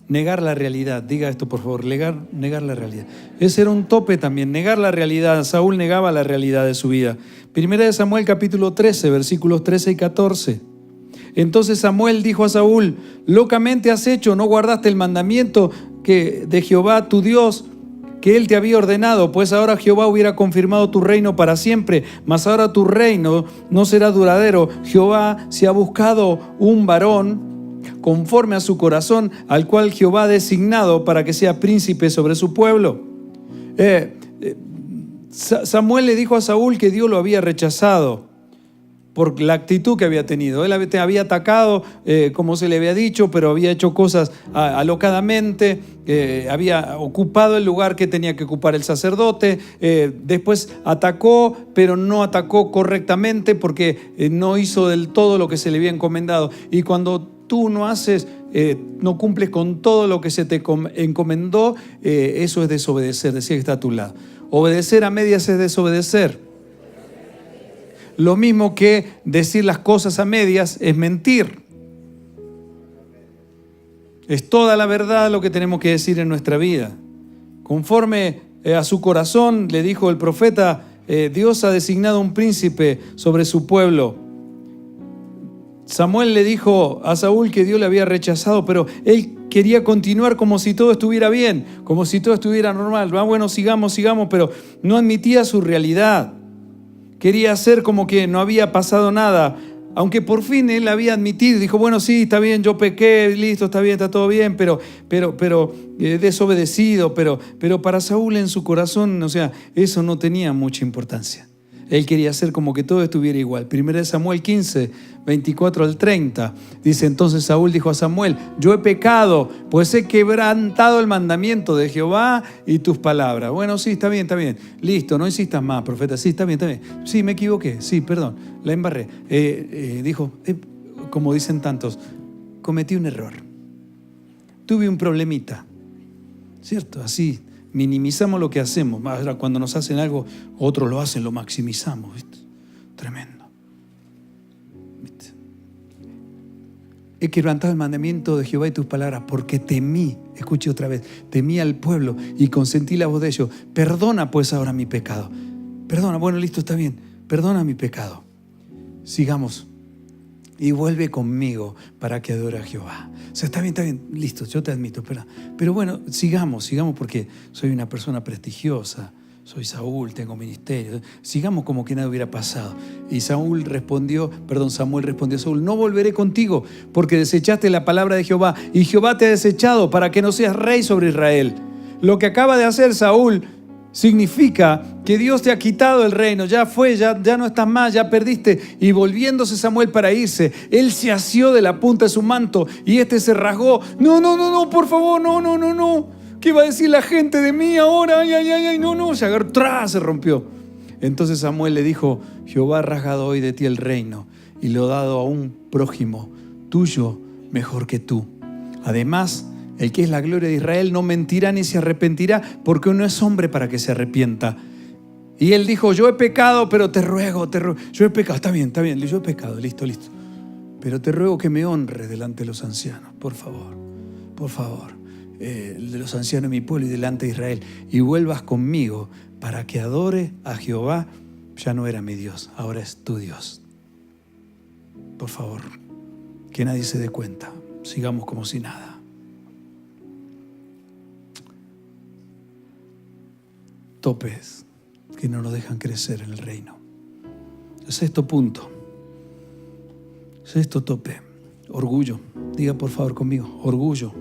Negar la realidad, diga esto por favor, negar la realidad. Ese era un tope también, negar la realidad. Saúl negaba la realidad de su vida. Primera de Samuel capítulo 13, versículos 13 y 14. Entonces Samuel dijo a Saúl: locamente has hecho, no guardaste el mandamiento de Jehová tu Dios, que él te había ordenado, pues ahora Jehová hubiera confirmado tu reino para siempre, mas ahora tu reino no será duradero. Jehová se ha buscado un varón conforme a su corazón, al cual Jehová ha designado para que sea príncipe sobre su pueblo. Samuel le dijo a Saúl que Dios lo había rechazado por la actitud que había tenido. Él había atacado, como se le había dicho, pero había hecho cosas alocadamente, había ocupado el lugar que tenía que ocupar el sacerdote, después atacó, pero no atacó correctamente porque no hizo del todo lo que se le había encomendado. Y cuando tú no cumples con todo lo que se te encomendó, eso es desobedecer. Decía que está a tu lado. Obedecer a medias es desobedecer. Lo mismo que decir las cosas a medias es mentir. Es toda la verdad lo que tenemos que decir en nuestra vida. Conforme a su corazón, le dijo el profeta, Dios ha designado un príncipe sobre su pueblo. Samuel le dijo a Saúl que Dios le había rechazado, pero él quería continuar como si todo estuviera bien, como si todo estuviera normal. Bueno, sigamos, pero no admitía su realidad. Quería hacer como que no había pasado nada, aunque por fin él había admitido, dijo, bueno, sí, está bien, yo pequé, listo, está bien, está todo bien, pero desobedecido, pero para Saúl en su corazón, o sea, eso no tenía mucha importancia. Él quería hacer como que todo estuviera igual. 1 Samuel 15, 24 al 30. Dice, entonces Saúl dijo a Samuel: yo he pecado, pues he quebrantado el mandamiento de Jehová y tus palabras. Bueno, sí, está bien. Listo, no insistas más, profeta. Sí, está bien. Sí, me equivoqué. Sí, perdón, la embarré. Dijo, como dicen tantos, cometí un error. Tuve un problemita. ¿Cierto? Así. Minimizamos lo que hacemos. Ahora, cuando nos hacen algo, otros lo hacen, lo maximizamos. ¿Viste? Tremendo. ¿Viste? He quebrantado el mandamiento de Jehová y tus palabras, porque temí, escuche otra vez, temí al pueblo y consentí la voz de ellos. Perdona pues ahora mi pecado. Perdona, bueno, listo, está bien. Perdona mi pecado. Sigamos. Y vuelve conmigo para que adore a Jehová. O sea, está bien, listo, yo te admito. Pero bueno, sigamos porque soy una persona prestigiosa, soy Saúl, tengo ministerio. Sigamos como que nada hubiera pasado. Y Samuel respondió a Saúl: no volveré contigo, porque desechaste la palabra de Jehová, y Jehová te ha desechado para que no seas rey sobre Israel. Lo que acaba de hacer Saúl significa que Dios te ha quitado el reino, ya fue, ya no estás más, ya perdiste. Y volviéndose Samuel para irse, él se asió de la punta de su manto y se rasgó. No, por favor, no. ¿Qué va a decir la gente de mí ahora? Ay, no, se agarró, se rompió. Entonces Samuel le dijo: Jehová ha rasgado hoy de ti el reino y lo ha dado a un prójimo tuyo mejor que tú. Además, el que es la gloria de Israel no mentirá ni se arrepentirá, porque no es hombre para que se arrepienta. Y él dijo: yo he pecado, pero te ruego, yo he pecado, está bien, yo he pecado, listo. Pero te ruego que me honres delante de los ancianos, por favor, de los ancianos de mi pueblo y delante de Israel, y vuelvas conmigo para que adore a Jehová. Ya no era mi Dios, ahora es tu Dios. Por favor, que nadie se dé cuenta, sigamos como si nada. Topes que no nos dejan crecer en el reino. Sexto punto. Sexto tope. Orgullo. Diga por favor conmigo, orgullo.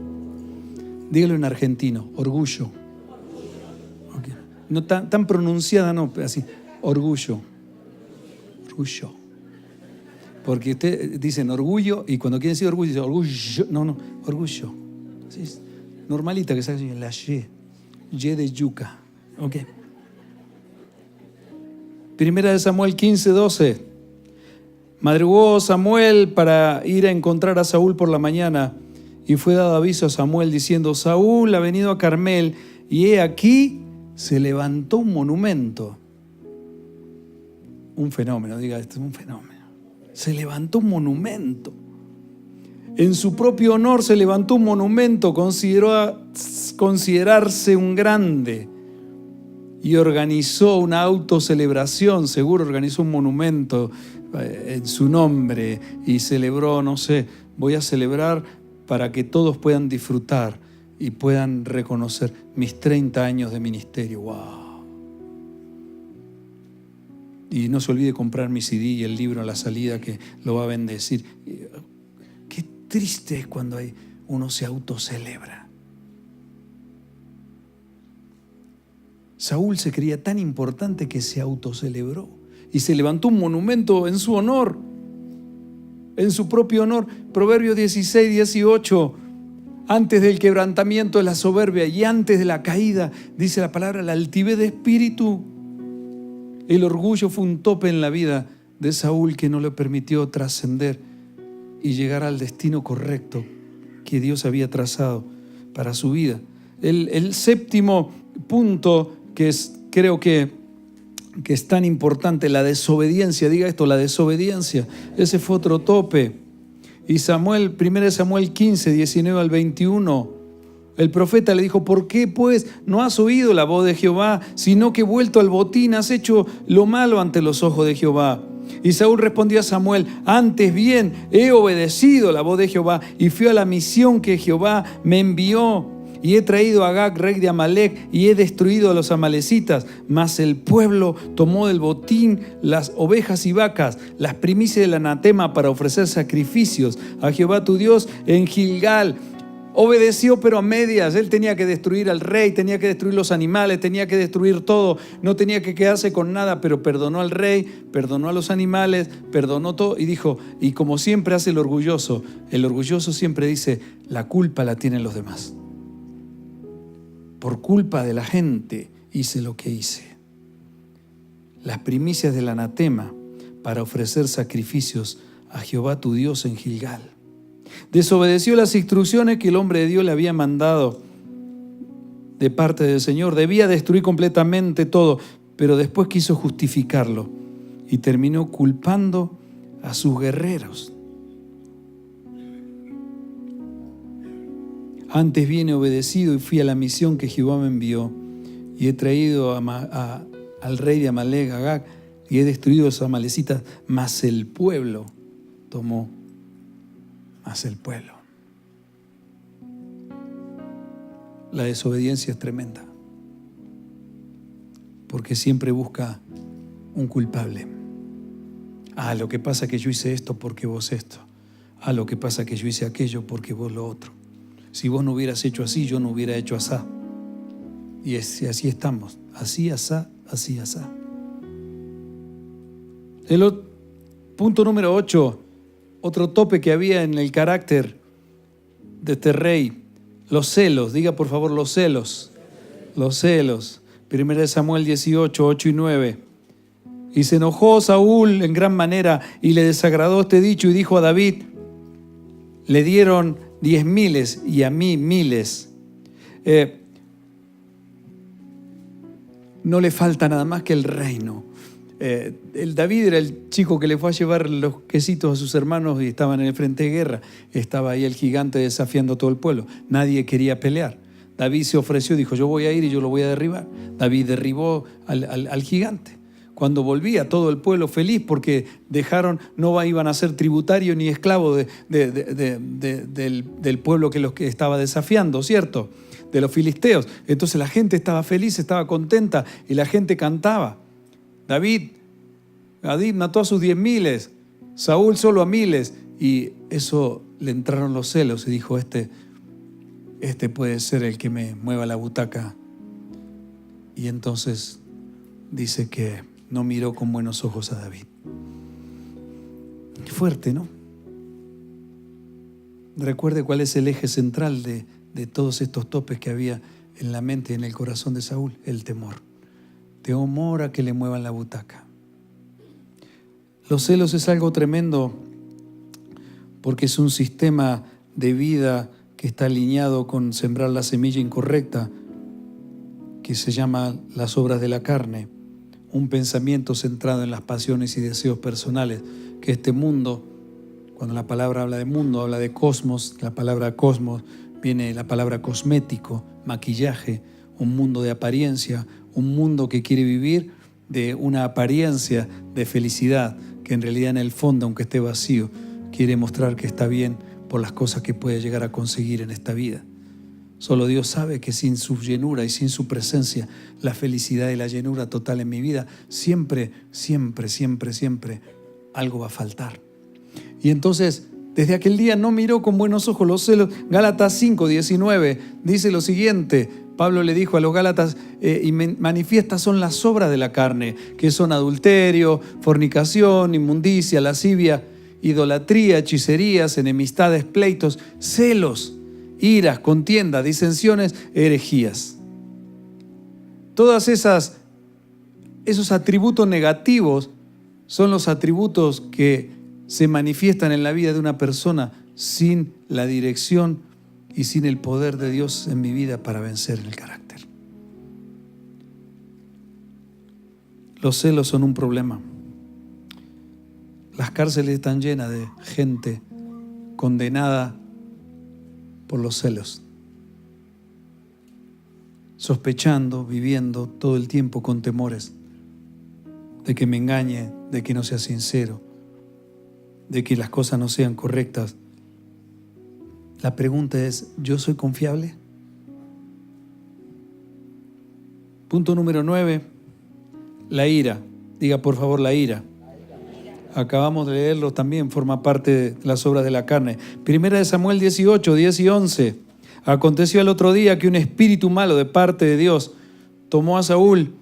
Dígalo en argentino, orgullo. Okay. No tan pronunciada, no, así. Orgullo. Porque ustedes dicen orgullo y cuando quieren decir orgullo, dicen orgullo. No, orgullo. Así es. Normalita que se hace la Y de yuca. Ok. Primera de Samuel 15, 12. Madrugó Samuel para ir a encontrar a Saúl por la mañana, y fue dado aviso a Samuel diciendo: Saúl ha venido a Carmel y he aquí se levantó un monumento. Un fenómeno, diga esto, un fenómeno. Se levantó un monumento. En su propio honor se levantó un monumento, consideró considerarse un grande y organizó una autocelebración, seguro organizó un monumento en su nombre y celebró, no sé, voy a celebrar para que todos puedan disfrutar y puedan reconocer mis 30 años de ministerio. ¡Wow! Y no se olvide comprar mi CD y el libro a la salida que lo va a bendecir. Qué triste es cuando uno se autocelebra. Saúl se creía tan importante que se autocelebró y se levantó un monumento en su honor, en su propio honor. Proverbios 16, 18. Antes del quebrantamiento es la soberbia y antes de la caída, dice la palabra, la altivez de espíritu. El orgullo fue un tope en la vida de Saúl que no le permitió trascender y llegar al destino correcto que Dios había trazado para su vida. El séptimo punto que creo que es tan importante, la desobediencia, diga esto, la desobediencia, ese fue otro tope. Y 1 Samuel 15, 19 al 21, el profeta le dijo, ¿por qué pues no has oído la voz de Jehová, sino que vuelto al botín has hecho lo malo ante los ojos de Jehová? Y Saúl respondió a Samuel, antes bien he obedecido la voz de Jehová y fui a la misión que Jehová me envió. Y he traído a Agag, rey de Amalec, y he destruido a los amalecitas. Mas el pueblo tomó del botín las ovejas y vacas, las primicias del anatema para ofrecer sacrificios a Jehová tu Dios en Gilgal. Obedeció pero a medias. Él tenía que destruir al rey, tenía que destruir los animales, tenía que destruir todo, no tenía que quedarse con nada, pero perdonó al rey, perdonó a los animales, perdonó todo y dijo, y como siempre hace el orgulloso siempre dice, la culpa la tienen los demás. Por culpa de la gente hice lo que hice. Las primicias del anatema para ofrecer sacrificios a Jehová tu Dios en Gilgal. Desobedeció las instrucciones que el hombre de Dios le había mandado de parte del Señor. Debía destruir completamente todo, pero después quiso justificarlo y terminó culpando a sus guerreros. Antes bien he obedecido y fui a la misión que Jehová me envió y he traído al rey de Amalek, Agag, y he destruido a los amalecitas, mas el pueblo tomó. Más el pueblo. La desobediencia es tremenda, porque siempre busca un culpable. Lo que pasa es que yo hice esto porque vos esto. Lo que pasa es que yo hice aquello porque vos lo otro. Si vos no hubieras hecho así, yo no hubiera hecho asá. Y así estamos, así, asá, así, asá. El punto número 8. Otro tope que había en el carácter de este rey, los celos. Diga por favor los celos. Los celos. 1 Samuel 18, 8 y 9. Y se enojó Saúl en gran manera y le desagradó este dicho y dijo a David, le dieron 10,000 y a mí 1,000. No le falta nada más que el reino. El David era el chico que le fue a llevar los quesitos a sus hermanos y estaban en el frente de guerra. Estaba ahí el gigante desafiando a todo el pueblo. Nadie quería pelear. David se ofreció, dijo, yo voy a ir y yo lo voy a derribar. David derribó al gigante. Cuando volvía todo el pueblo feliz porque no iban a ser tributarios ni esclavos del pueblo que los que estaba desafiando, ¿cierto? De los filisteos. Entonces la gente estaba feliz, estaba contenta y la gente cantaba. David mató a sus 10,000, Saúl solo a 1,000, y eso le entraron los celos y dijo, este puede ser el que me mueva la butaca. Y entonces dice que no miró con buenos ojos a David. Qué fuerte, ¿no? Recuerde cuál es el eje central de todos estos topes que había en la mente y en el corazón de Saúl, el temor. Temor a que le muevan la butaca. Los celos es algo tremendo porque es un sistema de vida que está alineado con sembrar la semilla incorrecta que se llama las obras de la carne, un pensamiento centrado en las pasiones y deseos personales, que este mundo, cuando la palabra habla de mundo, habla de cosmos, la palabra cosmos viene de la palabra cosmético, maquillaje, un mundo de apariencia, un mundo que quiere vivir de una apariencia de felicidad, que en realidad en el fondo, aunque esté vacío, quiere mostrar que está bien por las cosas que puede llegar a conseguir en esta vida. Solo Dios sabe que sin su llenura y sin su presencia, la felicidad y la llenura total en mi vida, siempre, siempre, siempre, siempre algo va a faltar. Y entonces, desde aquel día no miró con buenos ojos los celos. Gálatas 5:19 dice lo siguiente. Pablo le dijo a los Gálatas, y manifiestas son las obras de la carne, que son adulterio, fornicación, inmundicia, lascivia, idolatría, hechicerías, enemistades, pleitos, celos, iras, contiendas, disensiones, herejías. Todas esos atributos negativos son los atributos que se manifiestan en la vida de una persona sin la dirección y sin el poder de Dios en mi vida para vencer el carácter. Los celos son un problema. Las cárceles están llenas de gente condenada por los celos, sospechando, viviendo todo el tiempo con temores de que me engañe, de que no sea sincero, de que las cosas no sean correctas. La pregunta es, ¿yo soy confiable? Punto número 9, la ira. Diga por favor la ira. Acabamos de leerlo también, forma parte de las obras de la carne. Primera de Samuel 18, 10 y 11. Aconteció el otro día que un espíritu malo de parte de Dios tomó a Saúl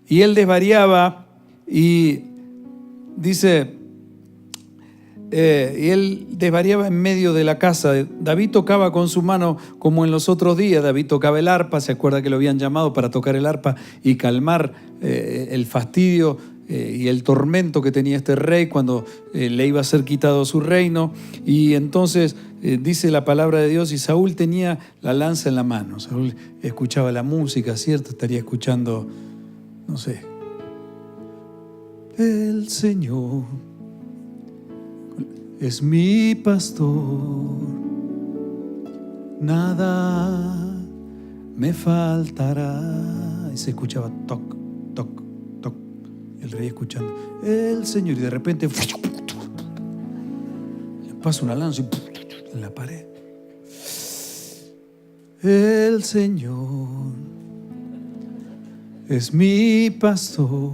y él desvariaba y dice, y él desvariaba en medio de la casa. David tocaba con su mano como en los otros días. David tocaba el arpa, se acuerda que lo habían llamado para tocar el arpa y calmar el fastidio y el tormento que tenía este rey cuando le iba a ser quitado su reino. Y entonces dice la palabra de Dios, y Saúl tenía la lanza en la mano. Saúl escuchaba la música, ¿cierto? Estaría escuchando, no sé, el Señor es mi pastor, nada me faltará. Y se escuchaba toc, toc, toc. El rey escuchando, el Señor, y de repente le pasa una lanza en la pared. El Señor es mi pastor,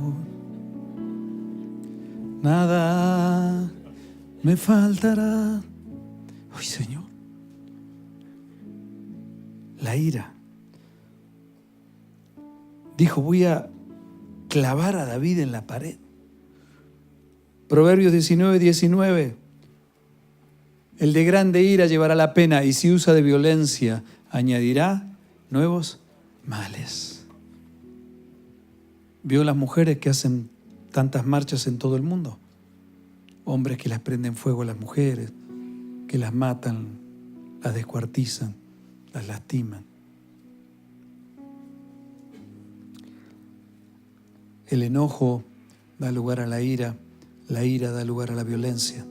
nada me faltará. Ay, Señor. La ira. Dijo, voy a clavar a David en la pared. Proverbios 19, 19. El de grande ira llevará la pena, y si usa de violencia, añadirá nuevos males. ¿Vio las mujeres que hacen tantas marchas en todo el mundo? Hombres que las prenden fuego a las mujeres, que las matan, las descuartizan, las lastiman. El enojo da lugar a la ira da lugar a la violencia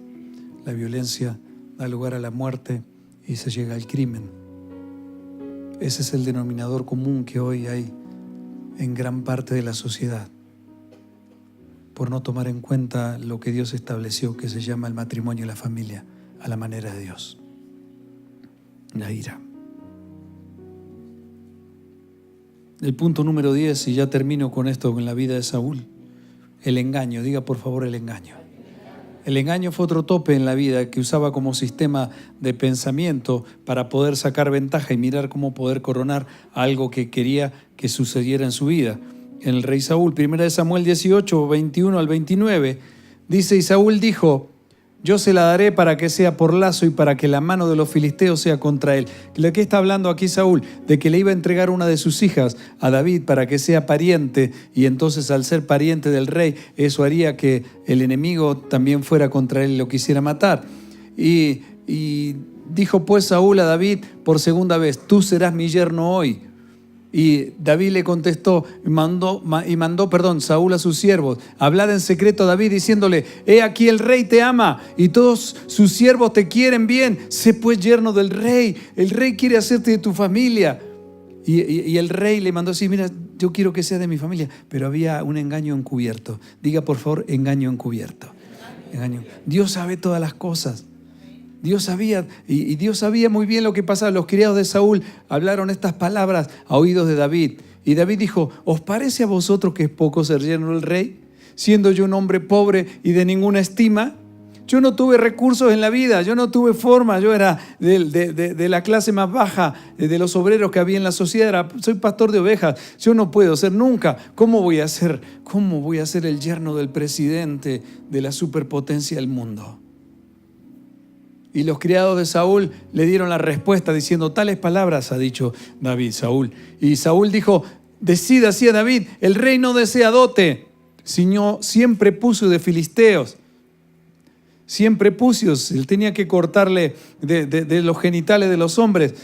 da lugar a la muerte y se llega al crimen. Ese es el denominador común que hoy hay en gran parte de la sociedad, por no tomar en cuenta lo que Dios estableció, que se llama el matrimonio y la familia, a la manera de Dios. La ira. El punto número 10, y ya termino con esto, con la vida de Saúl. El engaño. Diga por favor el engaño. El engaño fue otro tope en la vida que usaba como sistema de pensamiento para poder sacar ventaja y mirar cómo poder coronar algo que quería que sucediera en su vida. En el rey Saúl, 1 Samuel 18, 21 al 29, dice, y Saúl dijo, yo se la daré para que sea por lazo y para que la mano de los filisteos sea contra él. ¿De qué está hablando aquí Saúl? De que le iba a entregar una de sus hijas a David para que sea pariente, y entonces al ser pariente del rey, eso haría que el enemigo también fuera contra él y lo quisiera matar. Y dijo pues Saúl a David por segunda vez, tú serás mi yerno hoy. Y David le contestó Saúl a sus siervos, hablad en secreto a David diciéndole, he aquí el rey te ama y todos sus siervos te quieren bien, sé pues yerno del rey, el rey quiere hacerte de tu familia. Y el rey le mandó así, mira, yo quiero que sea de mi familia, pero había un engaño encubierto. Diga por favor, engaño encubierto. Engaño. Dios sabe todas las cosas. Dios sabía, y Dios sabía muy bien lo que pasaba. Los criados de Saúl hablaron estas palabras a oídos de David. Y David dijo, ¿os parece a vosotros que es poco ser yerno del rey? Siendo yo un hombre pobre y de ninguna estima. Yo no tuve recursos en la vida, yo no tuve forma, yo era de la clase más baja de los obreros que había en la sociedad, soy pastor de ovejas, yo no puedo ser nunca. ¿Cómo voy a ser el yerno del presidente de la superpotencia del mundo? Y los criados de Saúl le dieron la respuesta diciendo, tales palabras ha dicho David, Saúl. Y Saúl dijo, decid así a David, el rey no desea dote, sino siempre puso de filisteos. Siempre pucios, él tenía que cortarle de los genitales de los hombres,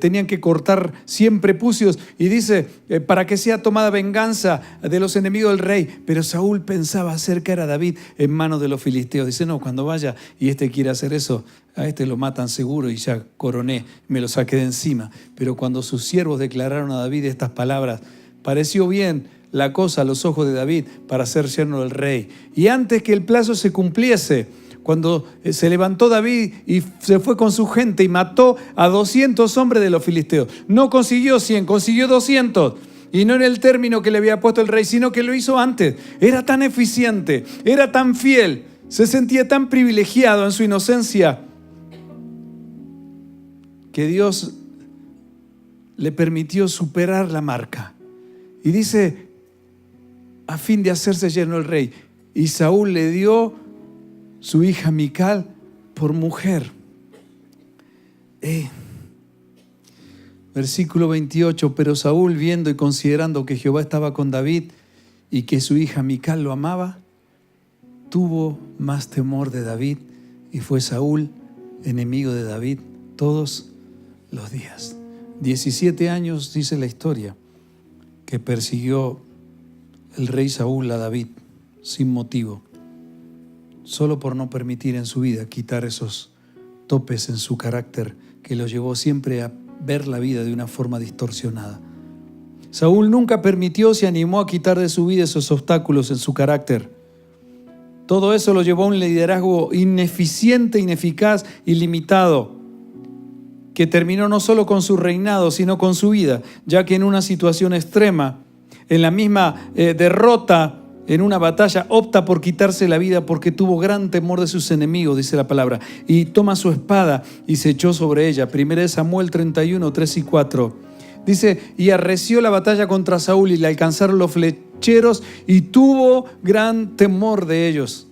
tenían que cortar siempre pucios, y dice, para que sea tomada venganza de los enemigos del rey. Pero Saúl pensaba hacer caer a David en manos de los filisteos. Dice, no, cuando vaya y quiere hacer eso, a lo matan seguro y ya coroné, me lo saqué de encima. Pero cuando sus siervos declararon a David estas palabras, pareció bien la cosa a los ojos de David para ser yerno del rey. Y antes que el plazo se cumpliese, cuando se levantó David y se fue con su gente y mató a 200 hombres de los filisteos. No consiguió 100, consiguió 200. Y no en el término que le había puesto el rey, sino que lo hizo antes. Era tan eficiente, era tan fiel, se sentía tan privilegiado en su inocencia, que Dios le permitió superar la marca. Y dice, a fin de hacerse yerno el rey. Y Saúl le dio su hija Mical por mujer. Versículo 28, pero Saúl, viendo y considerando que Jehová estaba con David y que su hija Mical lo amaba, tuvo más temor de David, y fue Saúl enemigo de David todos los días. 17 años, dice la historia, que persiguió el rey Saúl a David sin motivo, solo por no permitir en su vida quitar esos topes en su carácter que lo llevó siempre a ver la vida de una forma distorsionada. Saúl nunca permitió, se animó a quitar de su vida esos obstáculos en su carácter. Todo eso lo llevó a un liderazgo ineficiente, ineficaz y limitado, que terminó no solo con su reinado, sino con su vida, ya que en una situación extrema, en la misma derrota, en una batalla, opta por quitarse la vida porque tuvo gran temor de sus enemigos, dice la palabra, y toma su espada y se echó sobre ella. 1 Samuel 31, 3 y 4. Dice, y arreció la batalla contra Saúl y le alcanzaron los flecheros y tuvo gran temor de ellos.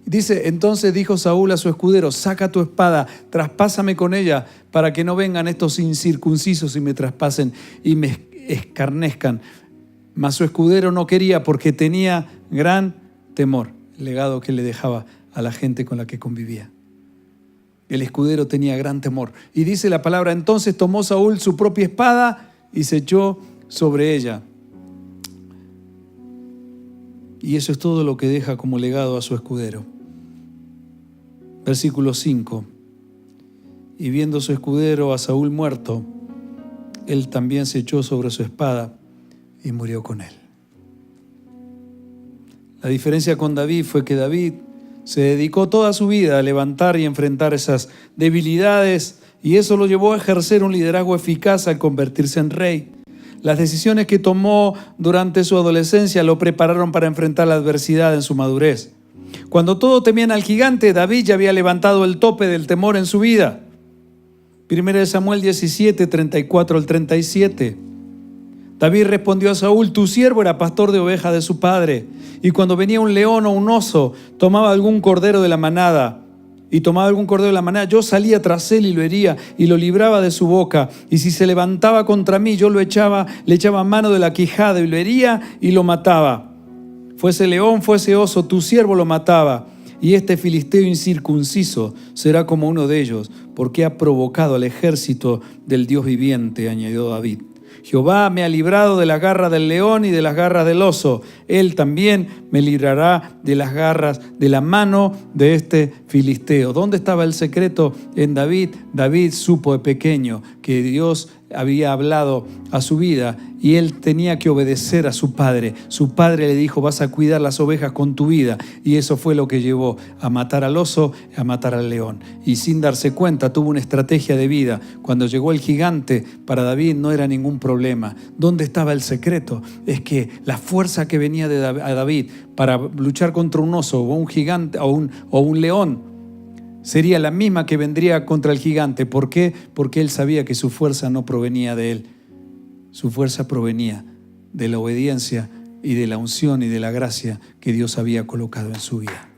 Dice, entonces dijo Saúl a su escudero, saca tu espada, traspásame con ella, para que no vengan estos incircuncisos y me traspasen y me escarnezcan. Mas su escudero no quería porque tenía gran temor, el legado que le dejaba a la gente con la que convivía. El escudero tenía gran temor. Y dice la palabra, entonces tomó Saúl su propia espada y se echó sobre ella. Y eso es todo lo que deja como legado a su escudero. Versículo 5. Y viendo su escudero a Saúl muerto, él también se echó sobre su espada y murió con él. La diferencia con David fue que David se dedicó toda su vida a levantar y enfrentar esas debilidades, y eso lo llevó a ejercer un liderazgo eficaz al convertirse en rey. Las decisiones que tomó durante su adolescencia lo prepararon para enfrentar la adversidad en su madurez. Cuando todos temían al gigante, David ya había levantado el tope del temor en su vida. 1 Samuel 17, 34 al 37. David respondió a Saúl, tu siervo era pastor de ovejas de su padre, y cuando venía un león o un oso, tomaba algún cordero de la manada, yo salía tras él y lo hería y lo libraba de su boca, y si se levantaba contra mí, yo le echaba mano de la quijada y lo hería y lo mataba. Fuese león, fuese oso, tu siervo lo mataba, y este filisteo incircunciso será como uno de ellos, porque ha provocado al ejército del Dios viviente, añadió David. Jehová me ha librado de las garras del león y de las garras del oso. Él también me librará de las garras de la mano de este filisteo. ¿Dónde estaba el secreto en David? David supo de pequeño que Dios había hablado a su vida y él tenía que obedecer a su padre. Su padre le dijo: vas a cuidar las ovejas con tu vida, y eso fue lo que llevó a matar al oso, a matar al león. Y sin darse cuenta tuvo una estrategia de vida. Cuando llegó el gigante, para David no era ningún problema. ¿Dónde estaba el secreto? Es que la fuerza que venía a David para luchar contra un oso o un gigante o un león sería la misma que vendría contra el gigante. ¿Por qué? Porque él sabía que su fuerza no provenía de él. Su fuerza provenía de la obediencia y de la unción y de la gracia que Dios había colocado en su vida.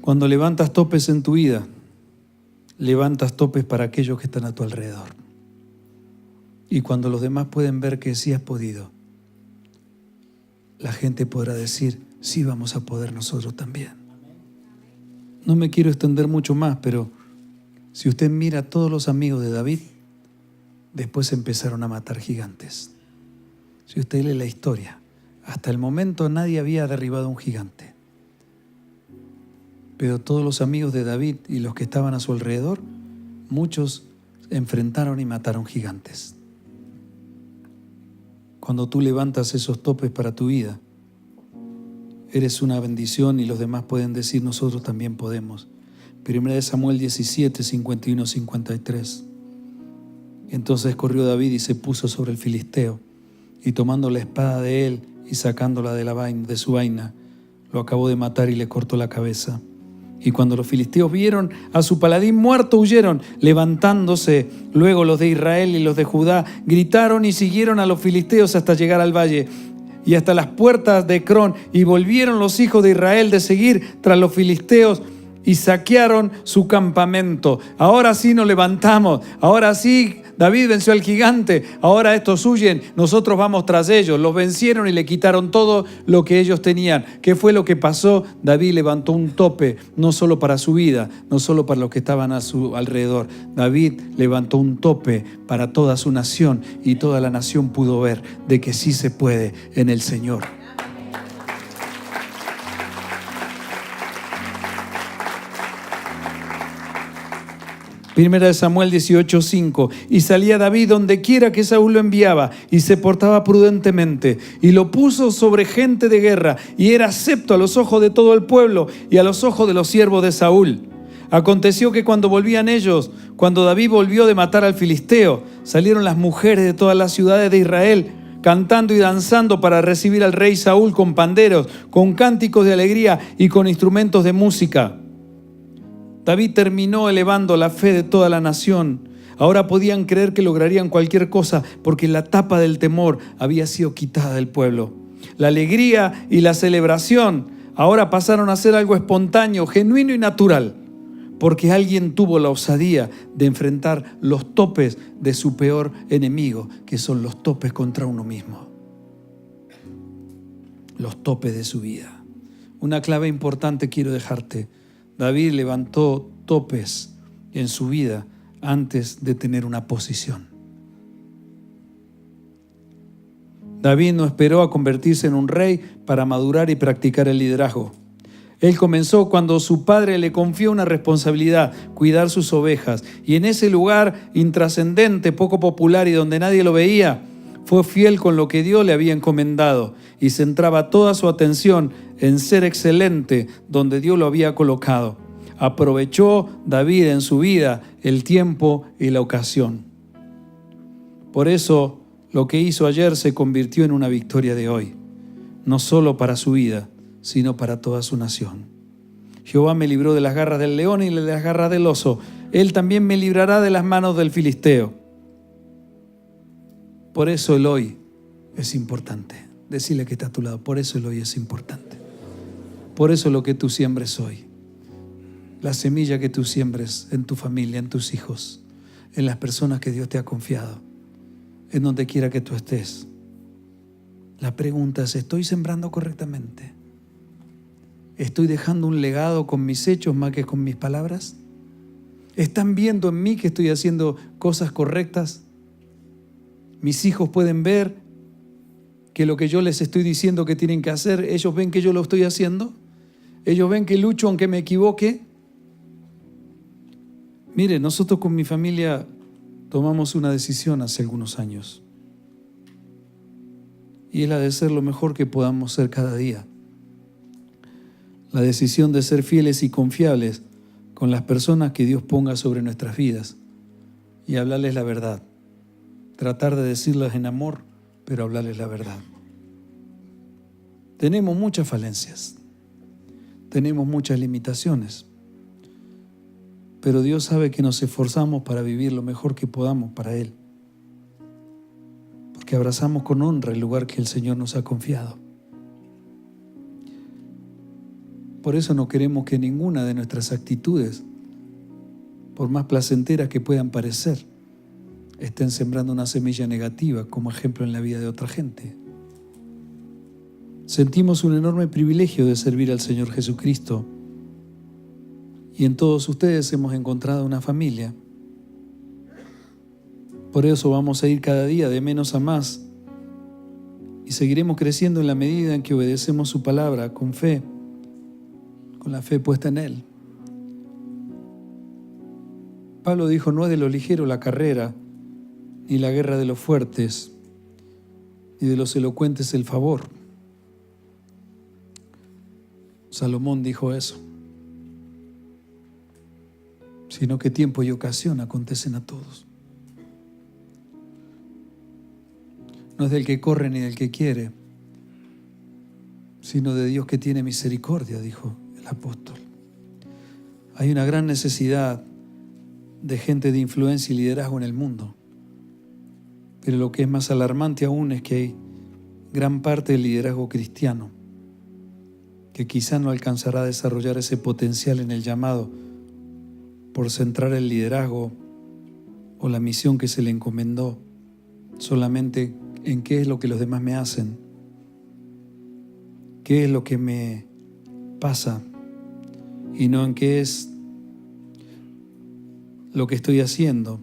Cuando levantas topes en tu vida, levantas topes para aquellos que están a tu alrededor. Y cuando los demás pueden ver que sí has podido, la gente podrá decir: sí, vamos a poder nosotros también. No me quiero extender mucho más, pero si usted mira a todos los amigos de David, después empezaron a matar gigantes. Si usted lee la historia, hasta el momento nadie había derribado a un gigante. Pero todos los amigos de David y los que estaban a su alrededor, muchos enfrentaron y mataron gigantes. Cuando tú levantas esos topes para tu vida, eres una bendición y los demás pueden decir: nosotros también podemos. 1 Samuel 17, 51, 53. Entonces corrió David y se puso sobre el filisteo, y tomando la espada de él y sacándola de su vaina, lo acabó de matar y le cortó la cabeza. Y cuando los filisteos vieron a su paladín muerto, huyeron. Levantándose luego los de Israel y los de Judá, gritaron y siguieron a los filisteos hasta llegar al valle y hasta las puertas de Ecrón. Y volvieron los hijos de Israel de seguir tras los filisteos y saquearon su campamento. Ahora sí nos levantamos, ahora sí David venció al gigante, ahora estos huyen, nosotros vamos tras ellos. Los vencieron y le quitaron todo lo que ellos tenían. ¿Qué fue lo que pasó? David levantó un tope, no solo para su vida, no solo para los que estaban a su alrededor. David levantó un tope para toda su nación, y toda la nación pudo ver de que sí se puede en el Señor. Primera de Samuel 18:5. Y salía David donde quiera que Saúl lo enviaba, y se portaba prudentemente, y lo puso sobre gente de guerra, y era acepto a los ojos de todo el pueblo y a los ojos de los siervos de Saúl. Aconteció que cuando volvían ellos, cuando David volvió de matar al filisteo, salieron las mujeres de todas las ciudades de Israel, cantando y danzando para recibir al rey Saúl con panderos, con cánticos de alegría y con instrumentos de música. David terminó elevando la fe de toda la nación. Ahora podían creer que lograrían cualquier cosa, porque la tapa del temor había sido quitada del pueblo. La alegría y la celebración ahora pasaron a ser algo espontáneo, genuino y natural, porque alguien tuvo la osadía de enfrentar los topes de su peor enemigo, que son los topes contra uno mismo, los topes de su vida. Una clave importante quiero dejarte. David levantó topes en su vida antes de tener una posición. David no esperó a convertirse en un rey para madurar y practicar el liderazgo. Él comenzó cuando su padre le confió una responsabilidad: cuidar sus ovejas. Y en ese lugar intrascendente, poco popular y donde nadie lo veía, fue fiel con lo que Dios le había encomendado y centraba toda su atención en ser excelente donde Dios lo había colocado. Aprovechó David en su vida el tiempo y la ocasión. Por eso lo que hizo ayer se convirtió en una victoria de hoy, no solo para su vida, sino para toda su nación. Jehová me libró de las garras del león y de las garras del oso. Él también me librará de las manos del filisteo. Por eso el hoy es importante. Decirle que está a tu lado: por eso el hoy es importante. Por eso lo que tú siembres hoy, la semilla que tú siembres en tu familia, en tus hijos, en las personas que Dios te ha confiado, en donde quiera que tú estés. La pregunta es: ¿estoy sembrando correctamente? ¿Estoy dejando un legado con mis hechos más que con mis palabras? ¿Están viendo en mí que estoy haciendo cosas correctas? Mis hijos pueden ver que lo que yo les estoy diciendo que tienen que hacer, ellos ven que yo lo estoy haciendo. Ellos ven que lucho aunque me equivoque. Mire, nosotros con mi familia tomamos una decisión hace algunos años. Y es la de ser lo mejor que podamos ser cada día. La decisión de ser fieles y confiables con las personas que Dios ponga sobre nuestras vidas y hablarles la verdad. Tratar de decirles en amor, pero hablarles la verdad. Tenemos muchas falencias, tenemos muchas limitaciones, pero Dios sabe que nos esforzamos para vivir lo mejor que podamos para Él, porque abrazamos con honra el lugar que el Señor nos ha confiado. Por eso no queremos que ninguna de nuestras actitudes, por más placenteras que puedan parecer, estén sembrando una semilla negativa como ejemplo en la vida de otra gente. Sentimos un enorme privilegio de servir al Señor Jesucristo y en todos ustedes hemos encontrado una familia. Por eso vamos a ir cada día de menos a más y seguiremos creciendo en la medida en que obedecemos su palabra con fe, con la fe puesta en Él. Pablo dijo: no es de lo ligero la carrera, ni la guerra de los fuertes, ni de los elocuentes el favor. Salomón dijo eso. Sino que tiempo y ocasión acontecen a todos. No es del que corre ni del que quiere, sino de Dios que tiene misericordia, dijo el apóstol. Hay una gran necesidad de gente de influencia y liderazgo en el mundo. Pero lo que es más alarmante aún es que hay gran parte del liderazgo cristiano que quizá no alcanzará a desarrollar ese potencial en el llamado por centrar el liderazgo o la misión que se le encomendó solamente en qué es lo que los demás me hacen, qué es lo que me pasa y no en qué es lo que estoy haciendo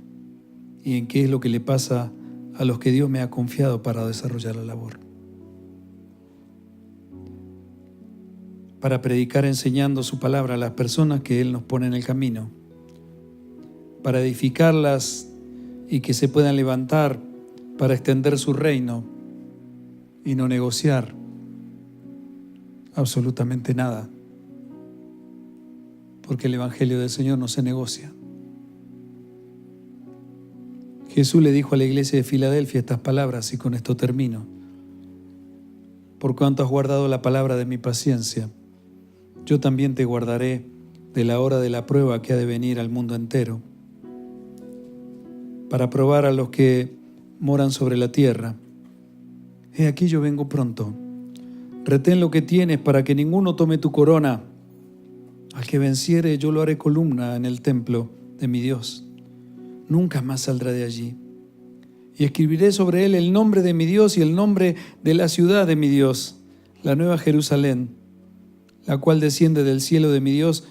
y en qué es lo que le pasa a los que Dios me ha confiado para desarrollar la labor. Para predicar enseñando su palabra a las personas que Él nos pone en el camino, para edificarlas y que se puedan levantar para extender su reino y no negociar absolutamente nada, porque el Evangelio del Señor no se negocia. Jesús le dijo a la iglesia de Filadelfia estas palabras, y con esto termino: por cuanto has guardado la palabra de mi paciencia, yo también te guardaré de la hora de la prueba que ha de venir al mundo entero, para probar a los que moran sobre la tierra. He aquí yo vengo pronto. Retén lo que tienes para que ninguno tome tu corona. Al que venciere yo lo haré columna en el templo de mi Dios. Nunca más saldrá de allí. Y escribiré sobre él el nombre de mi Dios y el nombre de la ciudad de mi Dios, la nueva Jerusalén, la cual desciende del cielo de mi Dios,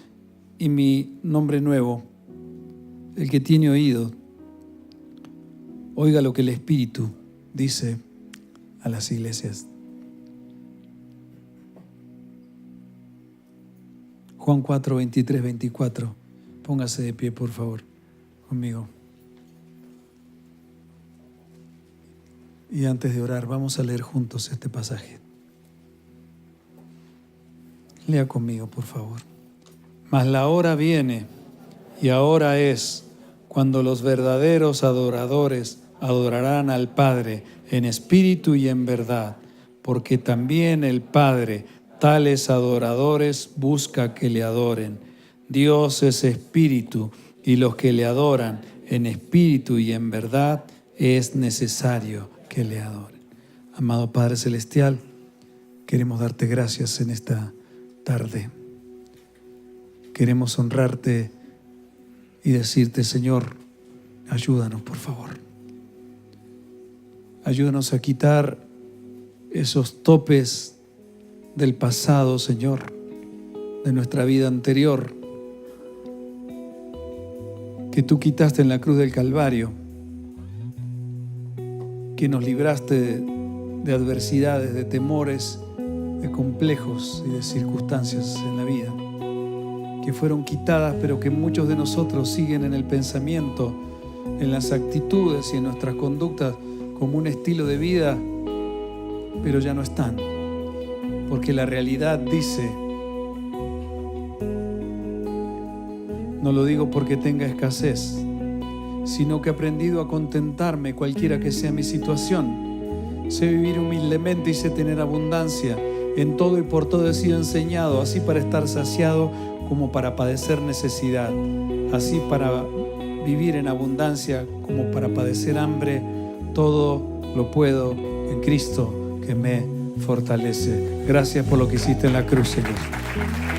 y mi nombre nuevo. El que tiene oído, oiga lo que el Espíritu dice a las iglesias. Juan 4, 23, 24. Póngase de pie, por favor, conmigo. Y antes de orar, vamos a leer juntos este pasaje. Lea conmigo, por favor. Mas la hora viene, y ahora es, cuando los verdaderos adoradores adorarán al Padre en espíritu y en verdad, porque también el Padre tales adoradores busca que le adoren. Dios es espíritu, y los que le adoran en espíritu y en verdad es necesario que le adoren. Amado Padre Celestial, queremos darte gracias en esta tarde. Queremos honrarte y decirte: Señor, ayúdanos, por favor. Ayúdanos a quitar esos topes del pasado, Señor, de nuestra vida anterior que tú quitaste en la cruz del Calvario, que nos libraste de adversidades, de temores, de complejos y de circunstancias en la vida, que fueron quitadas, pero que muchos de nosotros siguen en el pensamiento, en las actitudes y en nuestras conductas como un estilo de vida, pero ya no están, porque la realidad dice, no lo digo porque tenga escasez, sino que he aprendido a contentarme cualquiera que sea mi situación. Sé vivir humildemente y sé tener abundancia. En todo y por todo he sido enseñado, así para estar saciado como para padecer necesidad, así para vivir en abundancia como para padecer hambre. Todo lo puedo en Cristo que me fortalece. Gracias por lo que hiciste en la cruz, Señor.